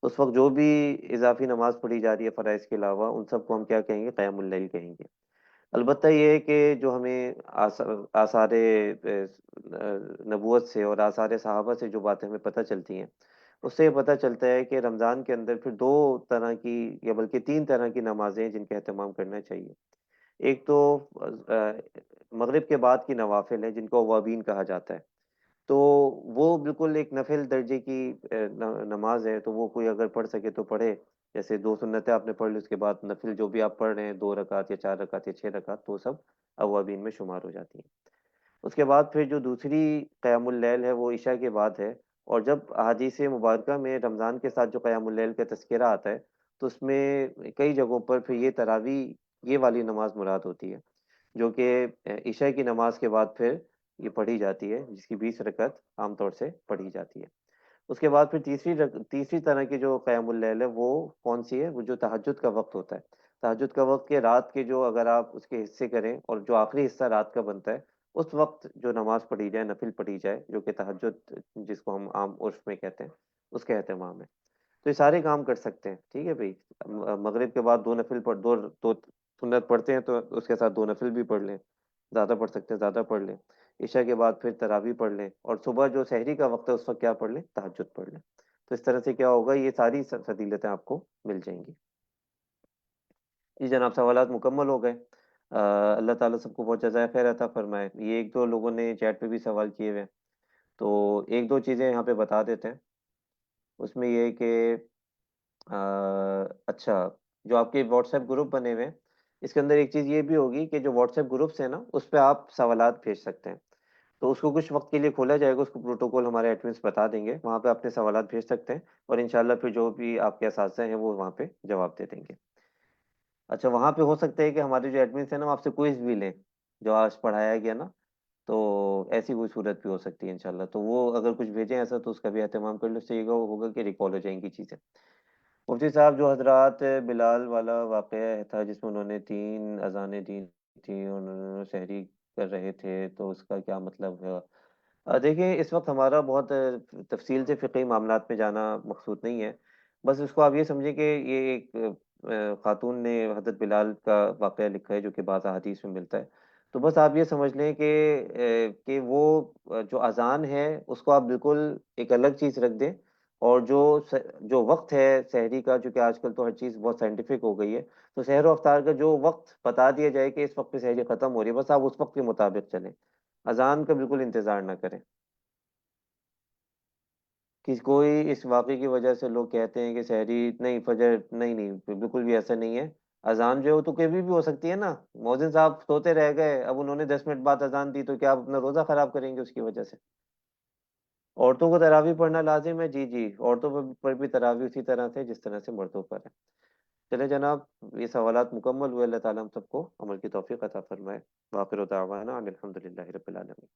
اس وقت جو بھی اضافی نماز پڑھی جا رہی ہے فرائض کے علاوہ، ان سب کو ہم کیا کہیں گے؟ قیام اللیل کہیں گے۔ البتہ یہ ہے کہ جو ہمیں آثار نبوت سے اور آثار صحابہ سے جو باتیں ہمیں پتہ چلتی ہیں، اس سے یہ پتہ چلتا ہے کہ رمضان کے اندر پھر 2 طرح کی یا بلکہ 3 طرح کی نمازیں ہیں جن کا اہتمام کرنا چاہیے۔ ایک تو مغرب کے بعد کی نوافل ہیں جن کو اوابین کہا جاتا ہے، تو وہ بالکل ایک نفل درجے کی نماز ہے، تو وہ کوئی اگر پڑھ سکے تو پڑھے۔ جیسے 2 سنتیں آپ نے پڑھ لی، اس کے بعد نفل جو بھی آپ پڑھ رہے ہیں 2 رکعت یا 4 رکعت یا 6 رکعت، تو وہ سب اوابین میں شمار ہو جاتی ہیں۔ اس کے بعد پھر جو دوسری قیام اللیل ہے وہ عشاء کے بعد ہے۔ اور جب احادیث مبارکہ میں رمضان کے ساتھ جو قیام اللیل کا تذکرہ آتا ہے تو اس میں کئی جگہوں پر پھر یہ تراویح یہ والی نماز مراد ہوتی ہے، جو کہ عشاء کی نماز کے بعد پھر یہ پڑھی جاتی ہے، جس کی 20 رکعت عام طور سے پڑھی جاتی ہے۔ اس کے بعد پھر تیسری طرح کی جو قیام اللیل ہے وہ کون سی ہے؟ وہ جو تہجد کا وقت ہوتا ہے۔ تہجد کا وقت کے رات کے جو اگر آپ اس کے حصے کریں اور جو آخری حصہ رات کا بنتا ہے، اس وقت جو نماز پڑھی جائے، نفل پڑھی جائے، جو کہ تہجد جس کو ہم عام عرف میں کہتے ہیں، اس کا اہتمام ہے۔ تو یہ سارے کام کر سکتے ہیں، ٹھیک ہے بھائی۔ مغرب کے بعد 2 نفل پڑھ دو سنت پڑھتے ہیں تو اس کے ساتھ 2 نفل بھی پڑھ لیں، زیادہ پڑھ سکتے ہیں زیادہ پڑھ لیں۔ عشاء کے بعد پھر تراویح پڑھ لیں، اور صبح جو سحری کا وقت ہے اس وقت کیا پڑھ لیں؟ تہجد پڑھ لیں۔ تو اس طرح سے کیا ہوگا؟ یہ ساری فضیلتیں آپ کو مل جائیں گی۔ جی جناب، سوالات مکمل ہو گئے۔ اللہ تعالیٰ سب کو بہت جزائے خیر عطا فرمائے۔ یہ ایک دو لوگوں نے چیٹ پہ بھی سوال کیے ہوئے ہیں، تو ایک دو چیزیں یہاں پہ بتا دیتے ہیں۔ اس میں یہ ہے کہ اچھا، جو آپ کے واٹس ایپ گروپ بنے ہوئے ہیں اس کے اندر ایک چیز یہ بھی ہوگی کہ جو واٹس ایپ گروپس ہیں نا اس پہ آپ سوالات بھیج سکتے ہیں، تو اس کو کچھ وقت کے لیے کھولا جائے گا، اس کو پروٹوکول ہمارے ایڈمنس بتا دیں گے، وہاں پہ اپنے سوالات بھیج سکتے ہیں، اور انشاءاللہ پھر جو بھی آپ کے اساتذہ ہیں وہ وہاں پہ جواب دے دیں گے۔ اچھا، وہاں پہ ہو سکتا ہے کہ ہمارے جو ایڈمنس ہیں نا وہ آپ سے کوئز بھی لیں، جو آج پڑھایا گیا نا، تو ایسی کوئی صورت بھی ہو سکتی ہے انشاءاللہ، تو وہ اگر کچھ بھیجیں ایسا تو اس کا بھی اہتمام کر لو، اس سے یہ ہوگا کہ ریکال ہو جائیں گی چیزیں۔ مفتی صاحب، جو حضرات بلال والا واقعہ تھا جس میں انہوں نے 3 اذانیں دی تھی، انہوں نے سحری کر رہے تھے، تو اس کا کیا مطلب ہے؟ دیکھیں، اس وقت ہمارا بہت تفصیل سے فقہی معاملات میں جانا مقصود نہیں ہے، بس اس کو آپ یہ سمجھیں کہ یہ ایک خاتون نے حضرت بلال کا واقعہ لکھا ہے جو کہ بعض احادیث میں ملتا ہے، تو بس آپ یہ سمجھ لیں کہ وہ جو اذان ہے اس کو آپ بالکل ایک الگ چیز رکھ دیں، اور جو وقت ہے سحری کا، جو کہ آج کل تو ہر چیز بہت سائنٹیفک ہو گئی ہے، تو سحر و افطار کا جو وقت بتا دیا جائے کہ اس وقت پہ سحری ختم ہو رہی ہے، بس آپ اس وقت کے مطابق چلیں، اذان کا بالکل انتظار نہ کریں. کہ کوئی اس واقعے کی وجہ سے لوگ کہتے ہیں کہ سحری نہیں، فجر نہیں، نہیں بالکل بھی ایسا نہیں ہے. اذان جو ہے وہ تو کبھی بھی ہو سکتی ہے نا. مؤذن صاحب سوتے رہ گئے، اب انہوں نے 10 منٹ بعد اذان دی، تو کیا آپ اپنا روزہ خراب کریں گے اس کی وجہ سے؟ عورتوں کو تراویح پڑھنا لازم ہے، جی جی، عورتوں پر بھی تراویح اسی طرح سے جس طرح سے مردوں پر ہے. چلے جناب، یہ سوالات مکمل ہوئے. اللہ تعالیٰ ہم سب کو عمل کی توفیق عطا فرمائے. وآخر دعوانا ان الحمد للہ رب العالمین.